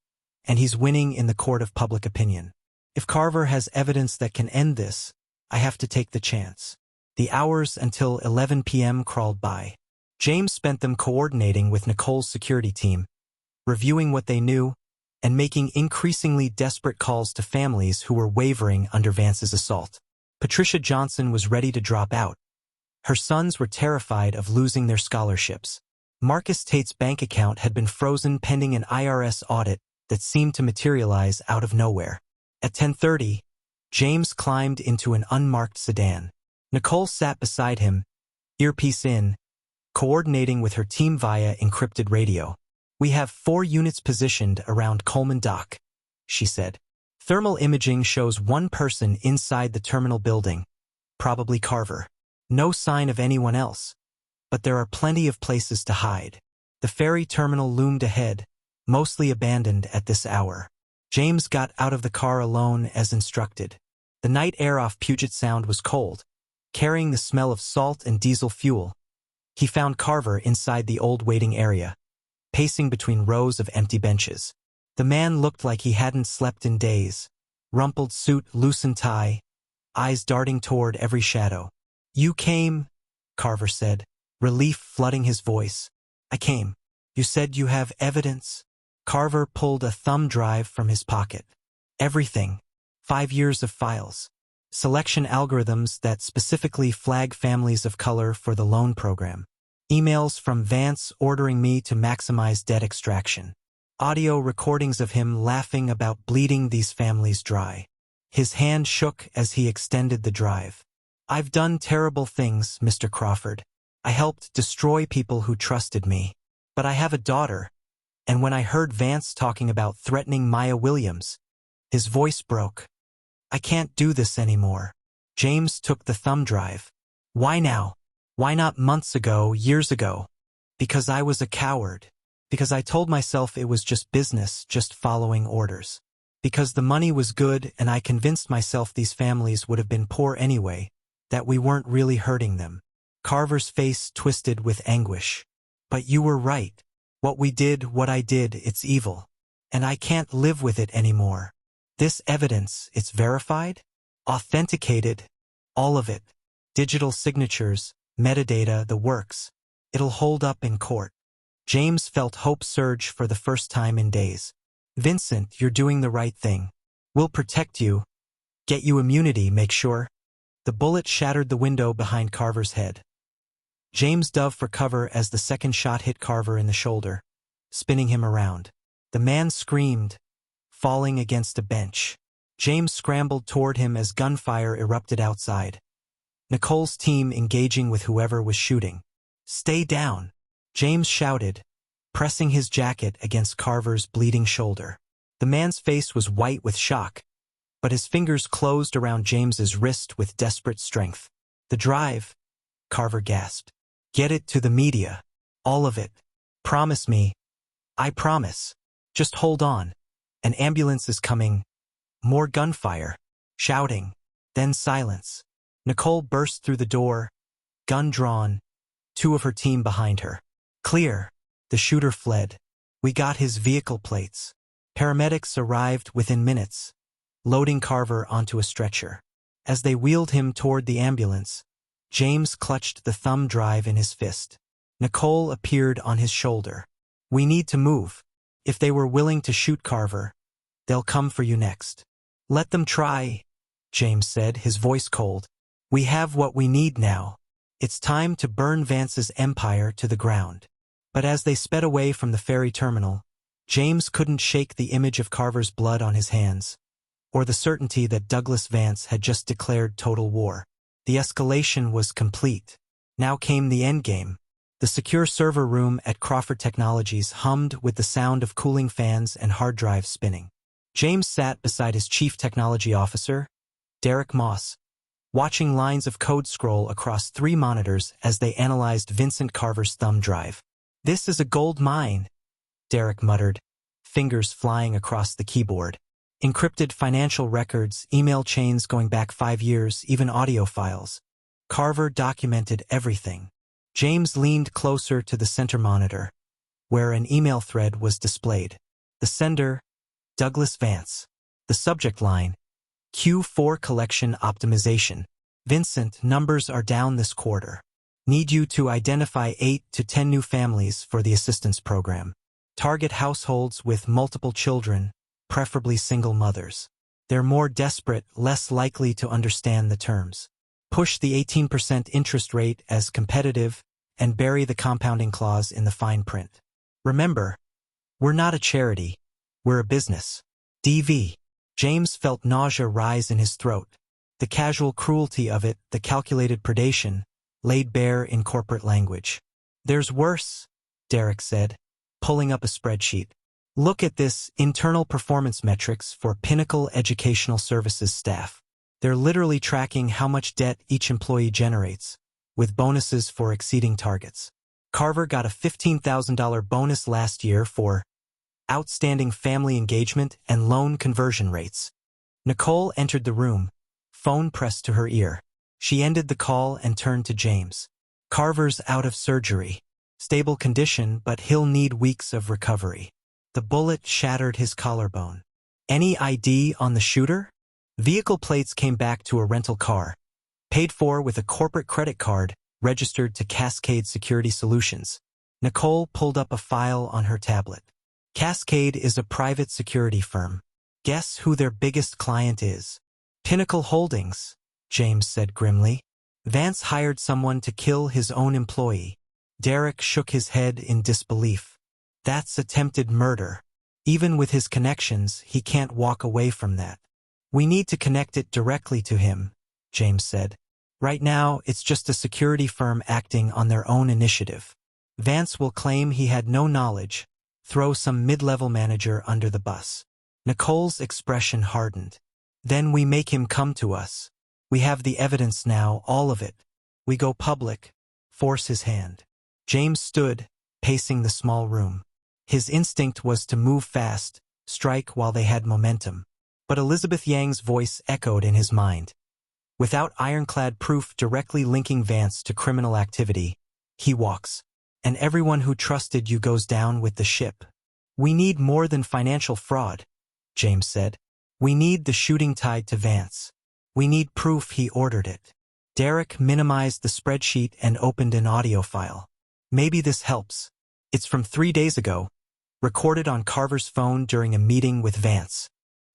S1: and he's winning in the court of public opinion. If Carver has evidence that can end this, I have to take the chance. The hours until 11 p.m. crawled by. James spent them coordinating with Nicole's security team, reviewing what they knew, and making increasingly desperate calls to families who were wavering under Vance's assault. Patricia Johnson was ready to drop out. Her sons were terrified of losing their scholarships. Marcus Tate's bank account had been frozen pending an IRS audit that seemed to materialize out of nowhere. At 10:30, James climbed into an unmarked sedan. Nicole sat beside him, earpiece in, coordinating with her team via encrypted radio. "We have 4 units positioned around Coleman Dock," she said. "Thermal imaging shows one person inside the terminal building, probably Carver. No sign of anyone else, but there are plenty of places to hide." The ferry terminal loomed ahead, mostly abandoned at this hour. James got out of the car alone as instructed. The night air off Puget Sound was cold, carrying the smell of salt and diesel fuel. He found Carver inside the old waiting area, pacing between rows of empty benches. The man looked like he hadn't slept in days. Rumpled suit, loosened tie, eyes darting toward every shadow. "You came," Carver said, relief flooding his voice. "I came. You said you have evidence?" Carver pulled a thumb drive from his pocket. "Everything. 5 years of files. Selection algorithms that specifically flag families of color for the loan program. Emails from Vance ordering me to maximize debt extraction. Audio recordings of him laughing about bleeding these families dry." His hand shook as he extended the drive. "I've done terrible things, Mr. Crawford. I helped destroy people who trusted me. But I have a daughter, and when I heard Vance talking about threatening Maya Williams," his voice broke. "I can't do this anymore." James took the thumb drive. "Why now? Why not months ago, years ago?" "Because I was a coward. Because I told myself it was just business, just following orders. Because the money was good and I convinced myself these families would have been poor anyway, that we weren't really hurting them." Carver's face twisted with anguish. "But you were right. What we did, what I did, it's evil. And I can't live with it anymore. This evidence, it's verified? Authenticated? All of it. Digital signatures, metadata, the works. It'll hold up in court." James felt hope surge for the first time in days. "Vincent, you're doing the right thing. We'll protect you. Get you immunity, make sure." The bullet shattered the window behind Carver's head. James dove for cover as the second shot hit Carver in the shoulder, spinning him around. The man screamed, falling against a bench. James scrambled toward him as gunfire erupted outside. Nicole's team engaging with whoever was shooting. "Stay down," James shouted, pressing his jacket against Carver's bleeding shoulder. The man's face was white with shock, but his fingers closed around James's wrist with desperate strength. "The drive," Carver gasped. "Get it to the media. All of it. Promise me." "I promise. Just hold on. An ambulance is coming." More gunfire, shouting, then silence. Nicole burst through the door, gun drawn, 2 of her team behind her. "Clear." The shooter fled. "We got his vehicle plates." Paramedics arrived within minutes, loading Carver onto a stretcher. As they wheeled him toward the ambulance, James clutched the thumb drive in his fist. Nicole appeared on his shoulder. "We need to move. If they were willing to shoot Carver, they'll come for you next." "Let them try," James said, his voice cold. "We have what we need now. It's time to burn Vance's empire to the ground." But as they sped away from the ferry terminal, James couldn't shake the image of Carver's blood on his hands, or the certainty that Douglas Vance had just declared total war. The escalation was complete. Now came the endgame. The secure server room at Crawford Technologies hummed with the sound of cooling fans and hard drives spinning. James sat beside his chief technology officer, Derek Moss, watching lines of code scroll across 3 monitors as they analyzed Vincent Carver's thumb drive. "This is a gold mine," Derek muttered, fingers flying across the keyboard. Encrypted financial records, email chains going back 5 years, even audio files. Carver documented everything. James leaned closer to the center monitor, where an email thread was displayed. The sender, Douglas Vance. The subject line, Q4 collection optimization. "Vincent, numbers are down this quarter. Need you to identify 8 to 10 new families for the assistance program. Target households with multiple children, preferably single mothers. They're more desperate, less likely to understand the terms. Push the 18% interest rate as competitive and bury the compounding clause in the fine print. Remember, we're not a charity, we're a business. DV. James felt nausea rise in his throat. The casual cruelty of it, the calculated predation, laid bare in corporate language. There's worse, Derek said, pulling up a spreadsheet. Look at this: internal performance metrics for Pinnacle Educational Services staff. They're literally tracking how much debt each employee generates, with bonuses for exceeding targets. Carver got a $15,000 bonus last year for outstanding family engagement and loan conversion rates. Nicole entered the room, phone pressed to her ear. She ended the call and turned to James. Carver's out of surgery. Stable condition, but he'll need weeks of recovery. The bullet shattered his collarbone. Any ID on the shooter? Vehicle plates came back to a rental car, paid for with a corporate credit card registered to Cascade Security Solutions. Nicole pulled up a file on her tablet. Cascade is a private security firm. Guess who their biggest client is? Pinnacle Holdings, James said grimly. Vance hired someone to kill his own employee. Derek shook his head in disbelief. That's attempted murder. Even with his connections, he can't walk away from that. We need to connect it directly to him, James said. Right now, it's just a security firm acting on their own initiative. Vance will claim he had no knowledge, throw some mid-level manager under the bus. Nicole's expression hardened. Then we make him come to us. We have the evidence now, all of it. We go public, force his hand. James stood, pacing the small room. His instinct was to move fast, strike while they had momentum. But Elizabeth Yang's voice echoed in his mind. Without ironclad proof directly linking Vance to criminal activity, he walks. And everyone who trusted you goes down with the ship. We need more than financial fraud, James said. We need the shooting tied to Vance. We need proof he ordered it. Derek minimized the spreadsheet and opened an audio file. Maybe this helps. It's from 3 days ago, recorded on Carver's phone during a meeting with Vance.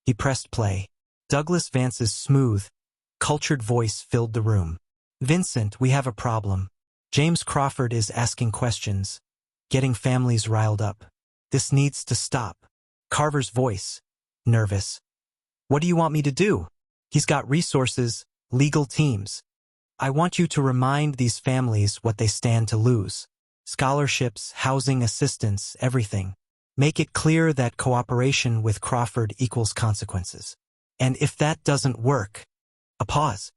S1: He pressed play. Douglas Vance's smooth, cultured voice filled the room. Vincent, we have a problem. James Crawford is asking questions, getting families riled up. This needs to stop. Carver's voice, nervous. What do you want me to do? He's got resources, legal teams. I want you to remind these families what they stand to lose. Scholarships, housing assistance, everything. Make it clear that cooperation with Crawford equals consequences. And if that doesn't work, a pause.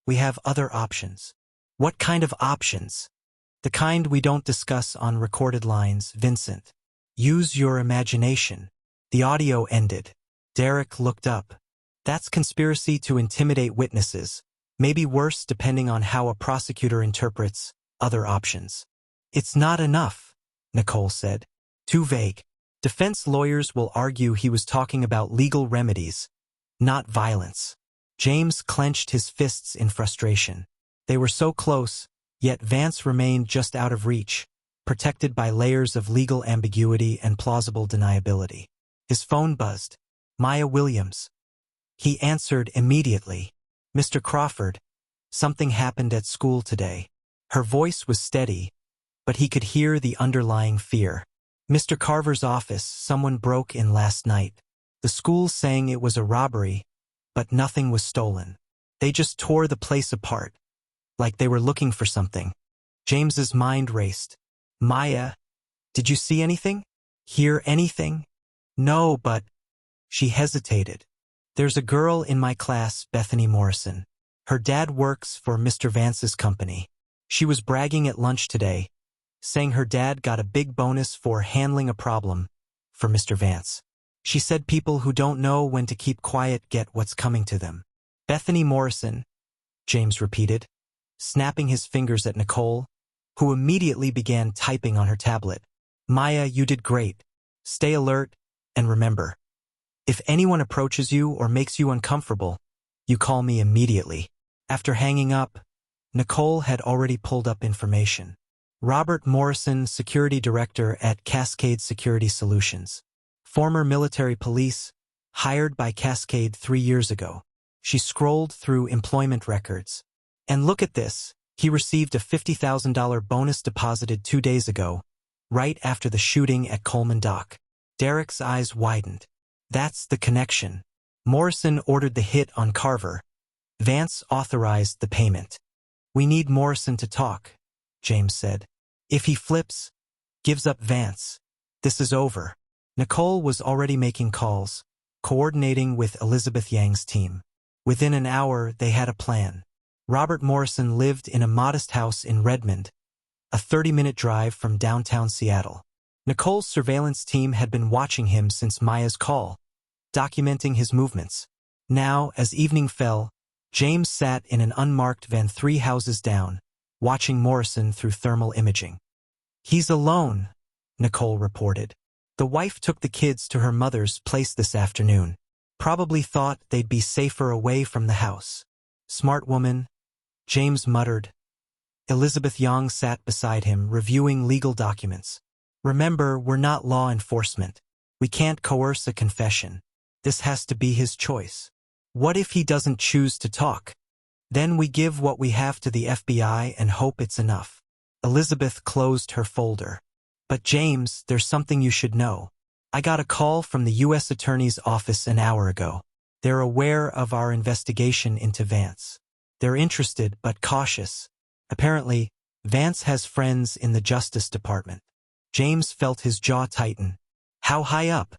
S1: We have other options. What kind of options? The kind we don't discuss on recorded lines, Vincent. Use your imagination. The audio ended. Derek looked up. That's conspiracy to intimidate witnesses. Maybe worse depending on how a prosecutor interprets other options. It's not enough, Nicole said. Too vague. Defense lawyers will argue he was talking about legal remedies, not violence. James clenched his fists in frustration. They were so close, yet Vance remained just out of reach, protected by layers of legal ambiguity and plausible deniability. His phone buzzed. Maya Williams. He answered immediately. Mr. Crawford, something happened at school today. Her voice was steady, but he could hear the underlying fear. Mr. Carver's office, someone broke in last night. The school's saying it was a robbery, but nothing was stolen. They just tore the place apart, like they were looking for something. James's mind raced. Maya, did you see anything? Hear anything? No, but... She hesitated. There's a girl in my class, Bethany Morrison. Her dad works for Mr. Vance's company. She was bragging at lunch today, saying her dad got a big bonus for handling a problem for Mr. Vance. She said people who don't know when to keep quiet get what's coming to them. Bethany Morrison, James repeated, snapping his fingers at Nicole, who immediately began typing on her tablet. Maya, you did great. Stay alert, and remember, if anyone approaches you or makes you uncomfortable, you call me immediately. After hanging up, Nicole had already pulled up information. Robert Morrison, security director at Cascade Security Solutions. Former military police, hired by Cascade 3 years ago. She scrolled through employment records. And look at this, he received a $50,000 bonus deposited 2 days ago, right after the shooting at Coleman Dock. Derek's eyes widened. That's the connection. Morrison ordered the hit on Carver. Vance authorized the payment. We need Morrison to talk, James said. If he flips, gives up Vance, this is over. Nicole was already making calls, coordinating with Elizabeth Yang's team. Within an hour, they had a plan. Robert Morrison lived in a modest house in Redmond, a 30-minute drive from downtown Seattle. Nicole's surveillance team had been watching him since Maya's call, documenting his movements. Now, as evening fell, James sat in an unmarked van 3 houses down, watching Morrison through thermal imaging. He's alone, Nicole reported. The wife took the kids to her mother's place this afternoon. Probably thought they'd be safer away from the house. Smart woman, James muttered. Elizabeth Yang sat beside him, reviewing legal documents. Remember, we're not law enforcement. We can't coerce a confession. This has to be his choice. What if he doesn't choose to talk? Then we give what we have to the FBI and hope it's enough. Elizabeth closed her folder. But James, there's something you should know. I got a call from the U.S. Attorney's Office an hour ago. They're aware of our investigation into Vance. They're interested but cautious. Apparently, Vance has friends in the Justice Department. James felt his jaw tighten. How high up?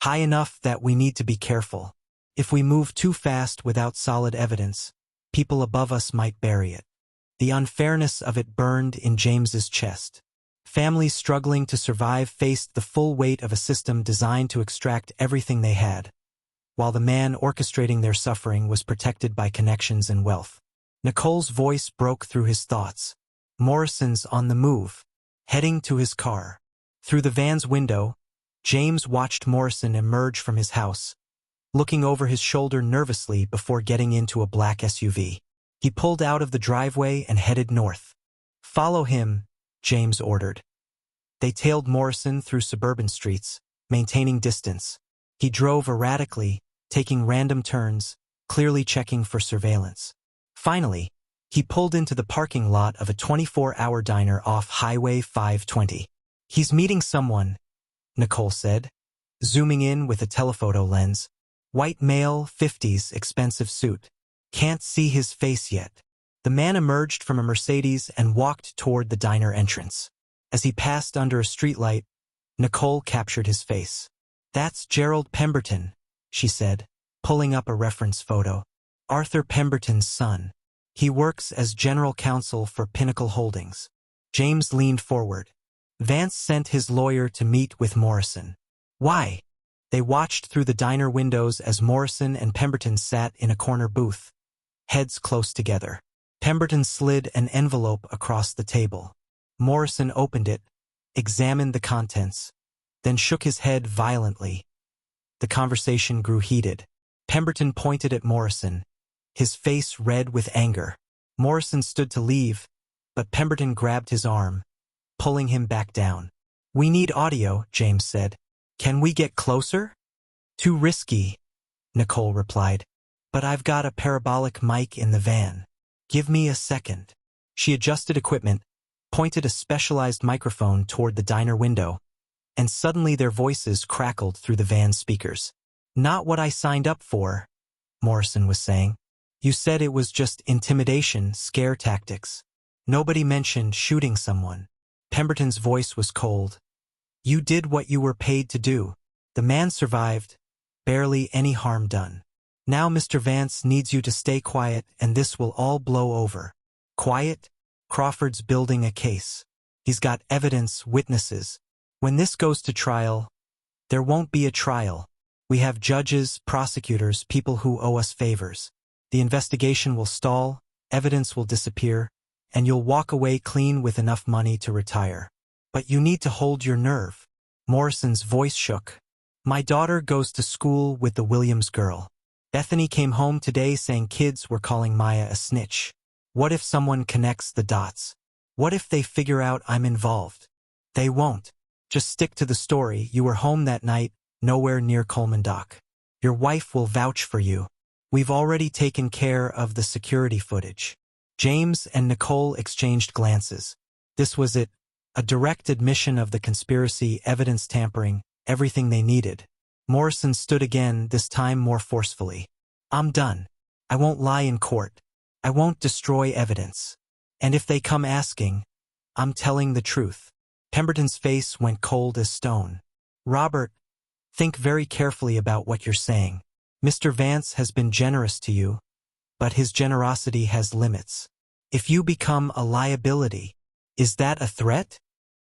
S1: High enough that we need to be careful. If we move too fast without solid evidence, people above us might bury it. The unfairness of it burned in James's chest. Families struggling to survive faced the full weight of a system designed to extract everything they had, while the man orchestrating their suffering was protected by connections and wealth. Nicole's voice broke through his thoughts. Morrison's on the move, heading to his car. Through the van's window, James watched Morrison emerge from his house, looking over his shoulder nervously before getting into a black SUV. He pulled out of the driveway and headed north. Follow him, James ordered. They tailed Morrison through suburban streets, maintaining distance. He drove erratically, taking random turns, clearly checking for surveillance. Finally, he pulled into the parking lot of a 24-hour diner off Highway 520. He's meeting someone, Nicole said, zooming in with a telephoto lens. White male, 50s, expensive suit. Can't see his face yet. The man emerged from a Mercedes and walked toward the diner entrance. As he passed under a streetlight, Nicole captured his face. That's Gerald Pemberton, she said, pulling up a reference photo. Arthur Pemberton's son. He works as general counsel for Pinnacle Holdings. James leaned forward. Vance sent his lawyer to meet with Morrison. Why? They watched through the diner windows as Morrison and Pemberton sat in a corner booth, heads close together. Pemberton slid an envelope across the table. Morrison opened it, examined the contents, then shook his head violently. The conversation grew heated. Pemberton pointed at Morrison, his face red with anger. Morrison stood to leave, but Pemberton grabbed his arm, pulling him back down. We need audio, James said. Can we get closer? Too risky, Nicole replied. But I've got a parabolic mic in the van. Give me a second. She adjusted equipment, pointed a specialized microphone toward the diner window, and suddenly their voices crackled through the van's speakers. Not what I signed up for, Morrison was saying. You said it was just intimidation, scare tactics. Nobody mentioned shooting someone. Pemberton's voice was cold. You did what you were paid to do. The man survived, barely any harm done. Now Mr. Vance needs you to stay quiet and this will all blow over. Quiet? Crawford's building a case. He's got evidence, witnesses. When this goes to trial, there won't be a trial. We have judges, prosecutors, people who owe us favors. The investigation will stall, evidence will disappear, and you'll walk away clean with enough money to retire. But you need to hold your nerve. Morrison's voice shook. My daughter goes to school with the Williams girl. Bethany came home today saying kids were calling Maya a snitch. What if someone connects the dots? What if they figure out I'm involved? They won't. Just stick to the story. You were home that night, nowhere near Coleman Dock. Your wife will vouch for you. We've already taken care of the security footage. James and Nicole exchanged glances. This was it. A direct admission of the conspiracy, evidence tampering, everything they needed. Morrison stood again, this time more forcefully. I'm done. I won't lie in court. I won't destroy evidence. And if they come asking, I'm telling the truth. Pemberton's face went cold as stone. Robert, think very carefully about what you're saying. Mr. Vance has been generous to you, but his generosity has limits. If you become a liability, is that a threat?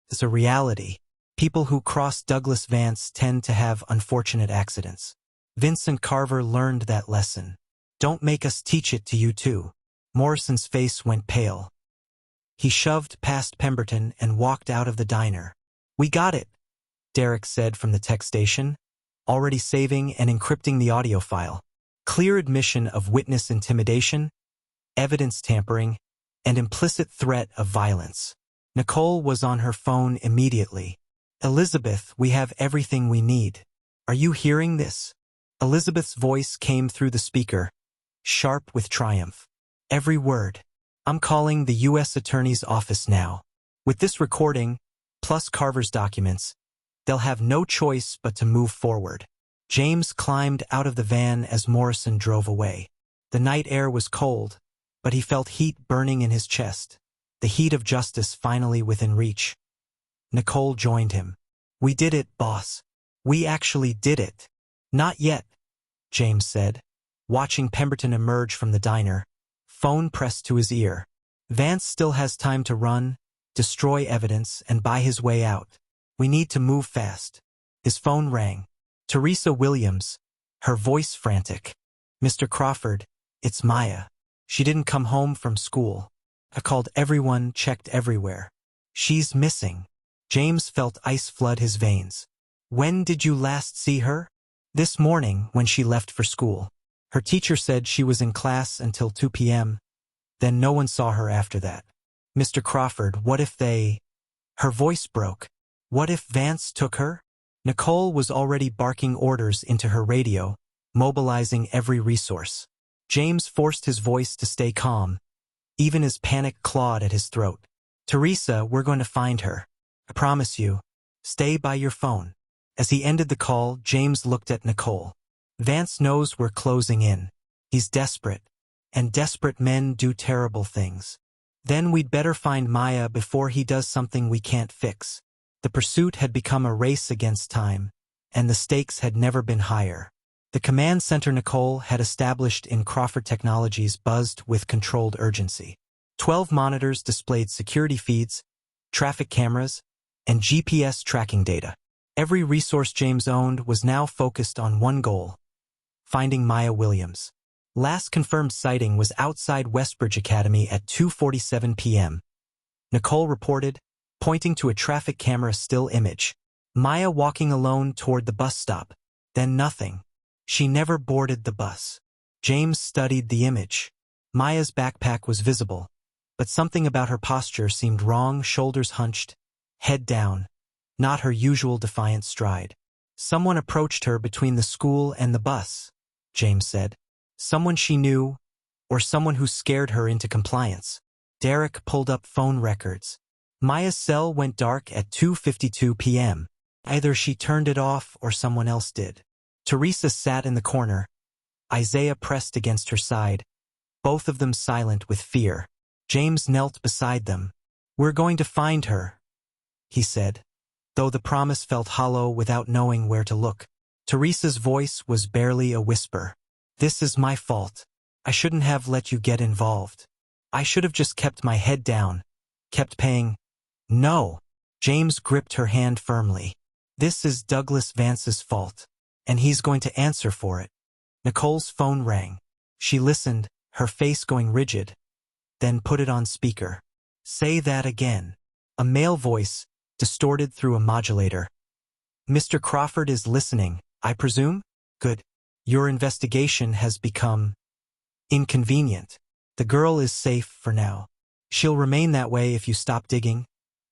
S1: It's a reality. People who cross Douglas Vance tend to have unfortunate accidents. Vincent Carver learned that lesson. Don't make us teach it to you too. Morrison's face went pale. He shoved past Pemberton and walked out of the diner. We got it, Derek said from the tech station, already saving and encrypting the audio file. Clear admission of witness intimidation, evidence tampering, and implicit threat of violence. Nicole was on her phone immediately. Elizabeth, we have everything we need. Are you hearing this? Elizabeth's voice came through the speaker, sharp with triumph. Every word. I'm calling the U.S. Attorney's Office now. With this recording, plus Carver's documents, they'll have no choice but to move forward. James climbed out of the van as Morrison drove away. The night air was cold, but he felt heat burning in his chest, the heat of justice finally within reach. Nicole joined him. We did it, boss. We actually did it. Not yet, James said, watching Pemberton emerge from the diner, phone pressed to his ear. Vance still has time to run, destroy evidence, and buy his way out. We need to move fast. His phone rang. Teresa Williams, her voice frantic. Mr. Crawford, it's Maya. She didn't come home from school. I called everyone, checked everywhere. She's missing. James felt ice flood his veins. When did you last see her? This morning, when she left for school. Her teacher said she was in class until 2 p.m., then no one saw her after that. Mr. Crawford, what if they... Her voice broke. What if Vance took her? Nicole was already barking orders into her radio, mobilizing every resource. James forced his voice to stay calm, even as panic clawed at his throat. Teresa, we're going to find her. I promise you. Stay by your phone. As he ended the call, James looked at Nicole. Vance knows we're closing in. He's desperate, and desperate men do terrible things. Then we'd better find Maya before he does something we can't fix. The pursuit had become a race against time, and the stakes had never been higher. The command center Nicole had established in Crawford Technologies buzzed with controlled urgency. 12 monitors displayed security feeds, traffic cameras, and GPS tracking data. Every resource James owned was now focused on one goal: finding Maya Williams. Last confirmed sighting was outside Westbridge Academy at 2:47 p.m. Nicole reported, pointing to a traffic camera still image. Maya walking alone toward the bus stop. Then nothing. She never boarded the bus. James studied the image. Maya's backpack was visible, but something about her posture seemed wrong, shoulders hunched, head down, not her usual defiant stride. Someone approached her between the school and the bus, James said. Someone she knew, or someone who scared her into compliance. Derek pulled up phone records. Maya's cell went dark at 2:52 p.m. Either she turned it off or someone else did. Teresa sat in the corner. Isaiah pressed against her side, both of them silent with fear. James knelt beside them. We're going to find her, he said, though the promise felt hollow without knowing where to look. Teresa's voice was barely a whisper. This is my fault. I shouldn't have let you get involved. I should have just kept my head down, kept paying. No. James gripped her hand firmly. This is Douglas Vance's fault, and he's going to answer for it. Nicole's phone rang. She listened, her face going rigid, then put it on speaker. Say that again. A male voice, distorted through a modulator. Mr. Crawford is listening, I presume? Good. Your investigation has become inconvenient. The girl is safe for now. She'll remain that way if you stop digging,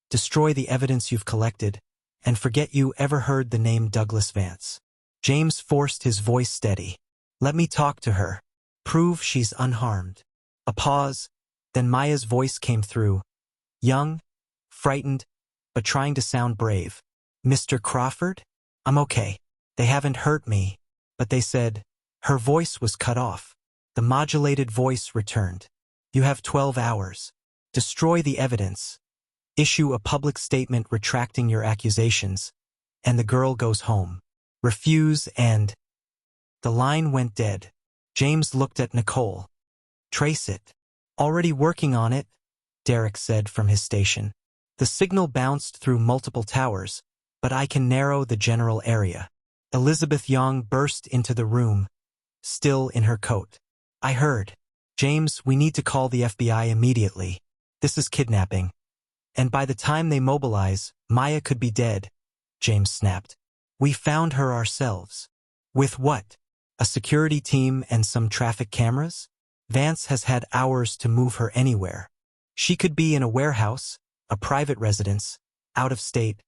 S1: destroy the evidence you've collected, and forget you ever heard the name Douglas Vance. James forced his voice steady. Let me talk to her. Prove she's unharmed. A pause, then Maya's voice came through. Young, frightened, but trying to sound brave. Mr. Crawford? I'm okay. They haven't hurt me, but they said. Her voice was cut off. The modulated voice returned. You have 12 hours. Destroy the evidence. Issue a public statement retracting your accusations, and the girl goes home. Refuse and... The line went dead. James looked at Nicole. Trace it. Already working on it, Derek said from his station. The signal bounced through multiple towers, but I can narrow the general area. Elizabeth Young burst into the room, still in her coat. I heard. James, we need to call the FBI immediately. This is kidnapping. And by the time they mobilize, Maya could be dead, James snapped. We found her ourselves. With what? A security team and some traffic cameras? Vance has had hours to move her anywhere. She could be in a warehouse, a private residence, out of state.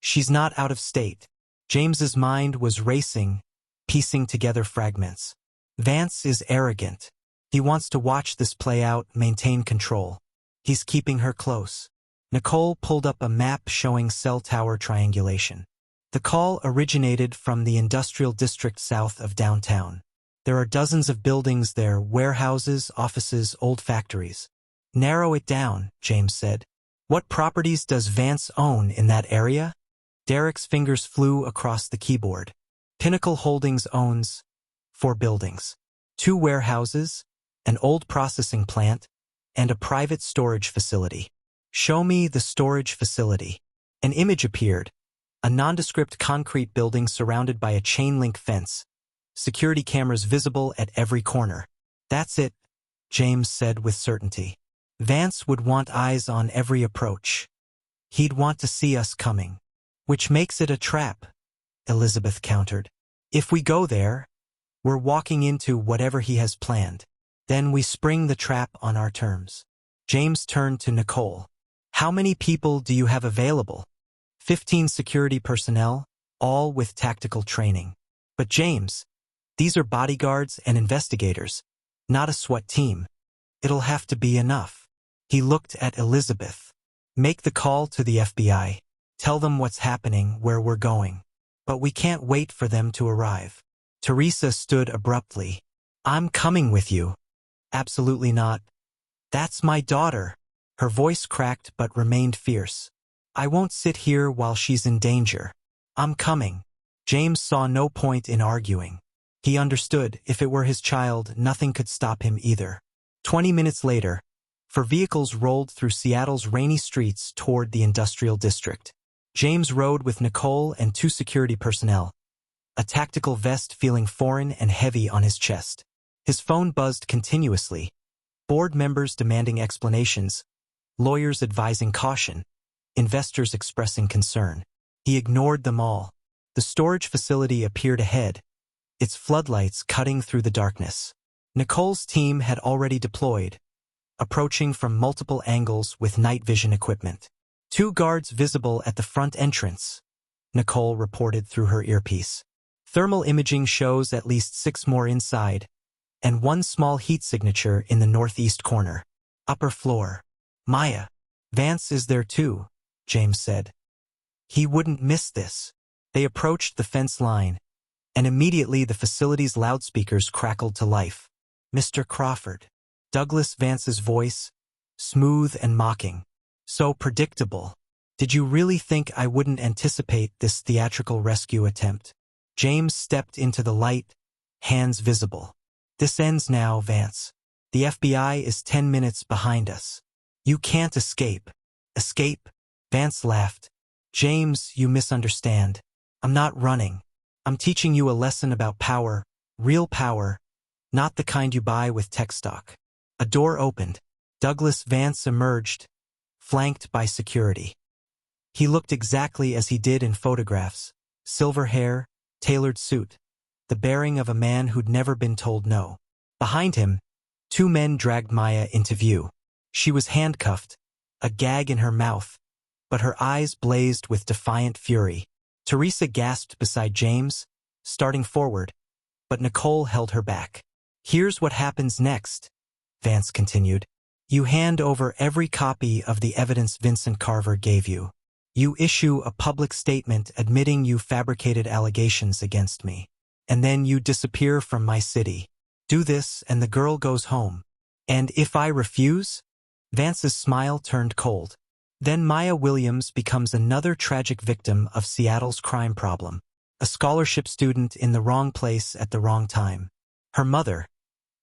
S1: She's not out of state. James's mind was racing, piecing together fragments. Vance is arrogant. He wants to watch this play out, maintain control. He's keeping her close. Nicole pulled up a map showing cell tower triangulation. The call originated from the industrial district south of downtown. There are dozens of buildings there, warehouses, offices, old factories. Narrow it down, James said. What properties does Vance own in that area? Derek's fingers flew across the keyboard. Pinnacle Holdings owns 4 buildings, 2 warehouses, an old processing plant, and a private storage facility. Show me the storage facility. An image appeared, a nondescript concrete building surrounded by a chain-link fence, security cameras visible at every corner. That's it, James said with certainty. Vance would want eyes on every approach. He'd want to see us coming. Which makes it a trap, Elizabeth countered. If we go there, we're walking into whatever he has planned. Then we spring the trap on our terms. James turned to Nicole. How many people do you have available? 15 security personnel, all with tactical training. But James, these are bodyguards and investigators, not a SWAT team. It'll have to be enough. He looked at Elizabeth. Make the call to the FBI. Tell them what's happening, where we're going. But we can't wait for them to arrive. Teresa stood abruptly. I'm coming with you. Absolutely not. That's my daughter. Her voice cracked but remained fierce. I won't sit here while she's in danger. I'm coming. James saw no point in arguing. He understood if it were his child, nothing could stop him either. 20 minutes later, 4 vehicles rolled through Seattle's rainy streets toward the industrial district. James rode with Nicole and 2 security personnel, a tactical vest feeling foreign and heavy on his chest. His phone buzzed continuously, board members demanding explanations, lawyers advising caution, investors expressing concern. He ignored them all. The storage facility appeared ahead, its floodlights cutting through the darkness. Nicole's team had already deployed, approaching from multiple angles with night vision equipment. 2 guards visible at the front entrance, Nicole reported through her earpiece. Thermal imaging shows at least 6 more inside, and 1 small heat signature in the northeast corner. Upper floor. Maya. Vance is there too, James said. He wouldn't miss this. They approached the fence line, and immediately the facility's loudspeakers crackled to life. Mr. Crawford. Douglas Vance's voice, smooth and mocking. So predictable. Did you really think I wouldn't anticipate this theatrical rescue attempt? James stepped into the light, hands visible. This ends now, Vance. The FBI is 10 minutes behind us. You can't escape. Escape? Vance laughed. James, you misunderstand. I'm not running. I'm teaching you a lesson about power, real power, not the kind you buy with tech stock. A door opened. Douglas Vance emerged, flanked by security. He looked exactly as he did in photographs. Silver hair, tailored suit, the bearing of a man who'd never been told no. Behind him, 2 men dragged Maya into view. She was handcuffed, a gag in her mouth, but her eyes blazed with defiant fury. Teresa gasped beside James, starting forward, but Nicole held her back. "Here's what happens next," Vance continued. "You hand over every copy of the evidence Vincent Carver gave you. You issue a public statement admitting you fabricated allegations against me. And then you disappear from my city. Do this and the girl goes home. And if I refuse?" Vance's smile turned cold. "Then Maya Williams becomes another tragic victim of Seattle's crime problem. A scholarship student in the wrong place at the wrong time. Her mother,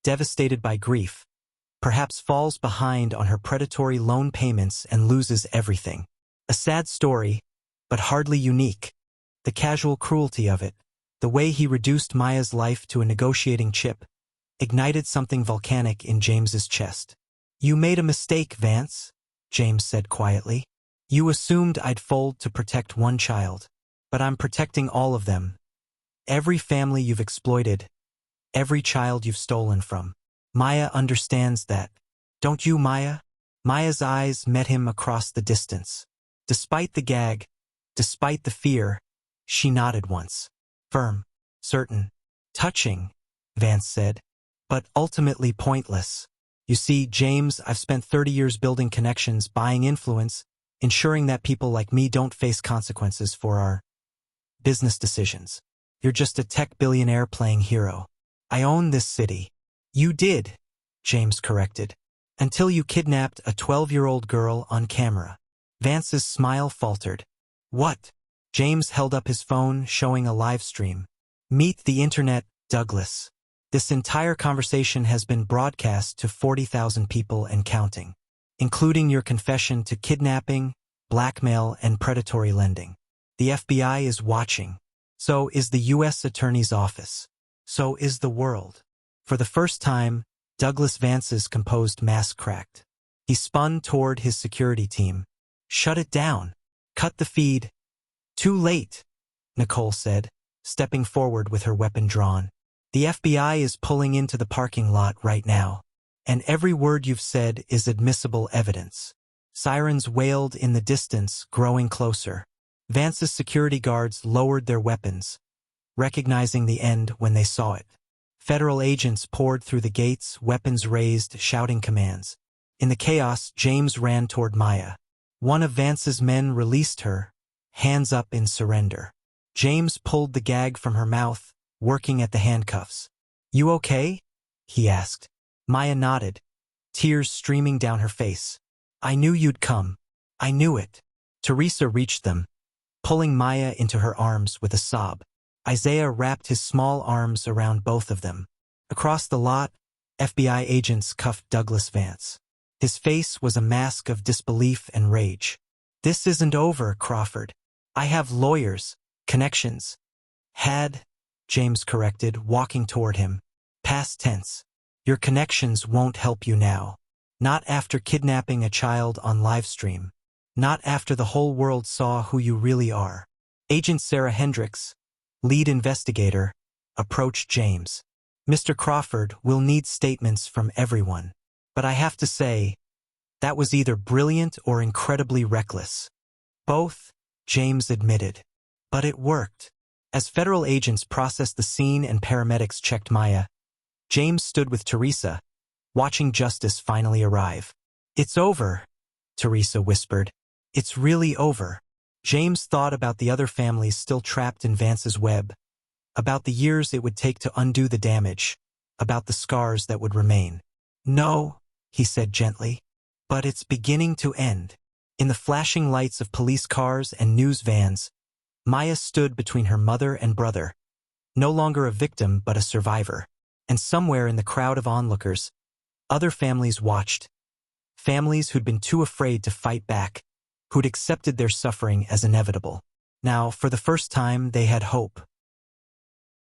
S1: devastated by grief, perhaps falls behind on her predatory loan payments and loses everything. A sad story, but hardly unique. The casual cruelty of it, the way he reduced Maya's life to a negotiating chip, ignited something volcanic in James's chest. "You made a mistake, Vance," James said quietly. "You assumed I'd fold to protect one child, but I'm protecting all of them. Every family you've exploited, every child you've stolen from. Maya understands that. Don't you, Maya?" Maya's eyes met him across the distance. Despite the gag, despite the fear, she nodded once. "Firm, certain, touching," Vance said, "but ultimately pointless. You see, James, I've spent 30 years building connections, buying influence, ensuring that people like me don't face consequences for our business decisions. You're just a tech billionaire playing hero. I own this city." "You did," James corrected, "until you kidnapped a 12-year-old girl on camera." Vance's smile faltered. "What?" James held up his phone, showing a live stream. "Meet the internet, Douglas. This entire conversation has been broadcast to 40,000 people and counting, including your confession to kidnapping, blackmail, and predatory lending. The FBI is watching. So is the U.S. Attorney's Office. So is the world." For the first time, Douglas Vance's composed mask cracked. He spun toward his security team. "Shut it down. Cut the feed." "Too late," Nicole said, stepping forward with her weapon drawn. "The FBI is pulling into the parking lot right now. And every word you've said is admissible evidence." Sirens wailed in the distance, growing closer. Vance's security guards lowered their weapons, recognizing the end when they saw it. Federal agents poured through the gates, weapons raised, shouting commands. In the chaos, James ran toward Maya. One of Vance's men released her, hands up in surrender. James pulled the gag from her mouth, working at the handcuffs. "You okay?" he asked. Maya nodded, tears streaming down her face. "I knew you'd come. I knew it." Teresa reached them, pulling Maya into her arms with a sob. Isaiah wrapped his small arms around both of them. Across the lot, FBI agents cuffed Douglas Vance. His face was a mask of disbelief and rage. "This isn't over, Crawford. I have lawyers, connections." "Had," James corrected, walking toward him. Past tense. "Your connections won't help you now. Not after kidnapping a child on livestream. Not after the whole world saw who you really are." Agent Sarah Hendricks, lead investigator, approached James. "Mr. Crawford, we'll need statements from everyone. But I have to say, that was either brilliant or incredibly reckless." "Both," James admitted. "But it worked." As federal agents processed the scene and paramedics checked Maya, James stood with Teresa, watching justice finally arrive. "It's over," Teresa whispered. "It's really over." James thought about the other families still trapped in Vance's web, about the years it would take to undo the damage, about the scars that would remain. "No," he said gently, "but it's beginning to end." In the flashing lights of police cars and news vans, Maya stood between her mother and brother, no longer a victim but a survivor. And somewhere in the crowd of onlookers, other families watched. Families who'd been too afraid to fight back, who'd accepted their suffering as inevitable. Now, for the first time, they had hope.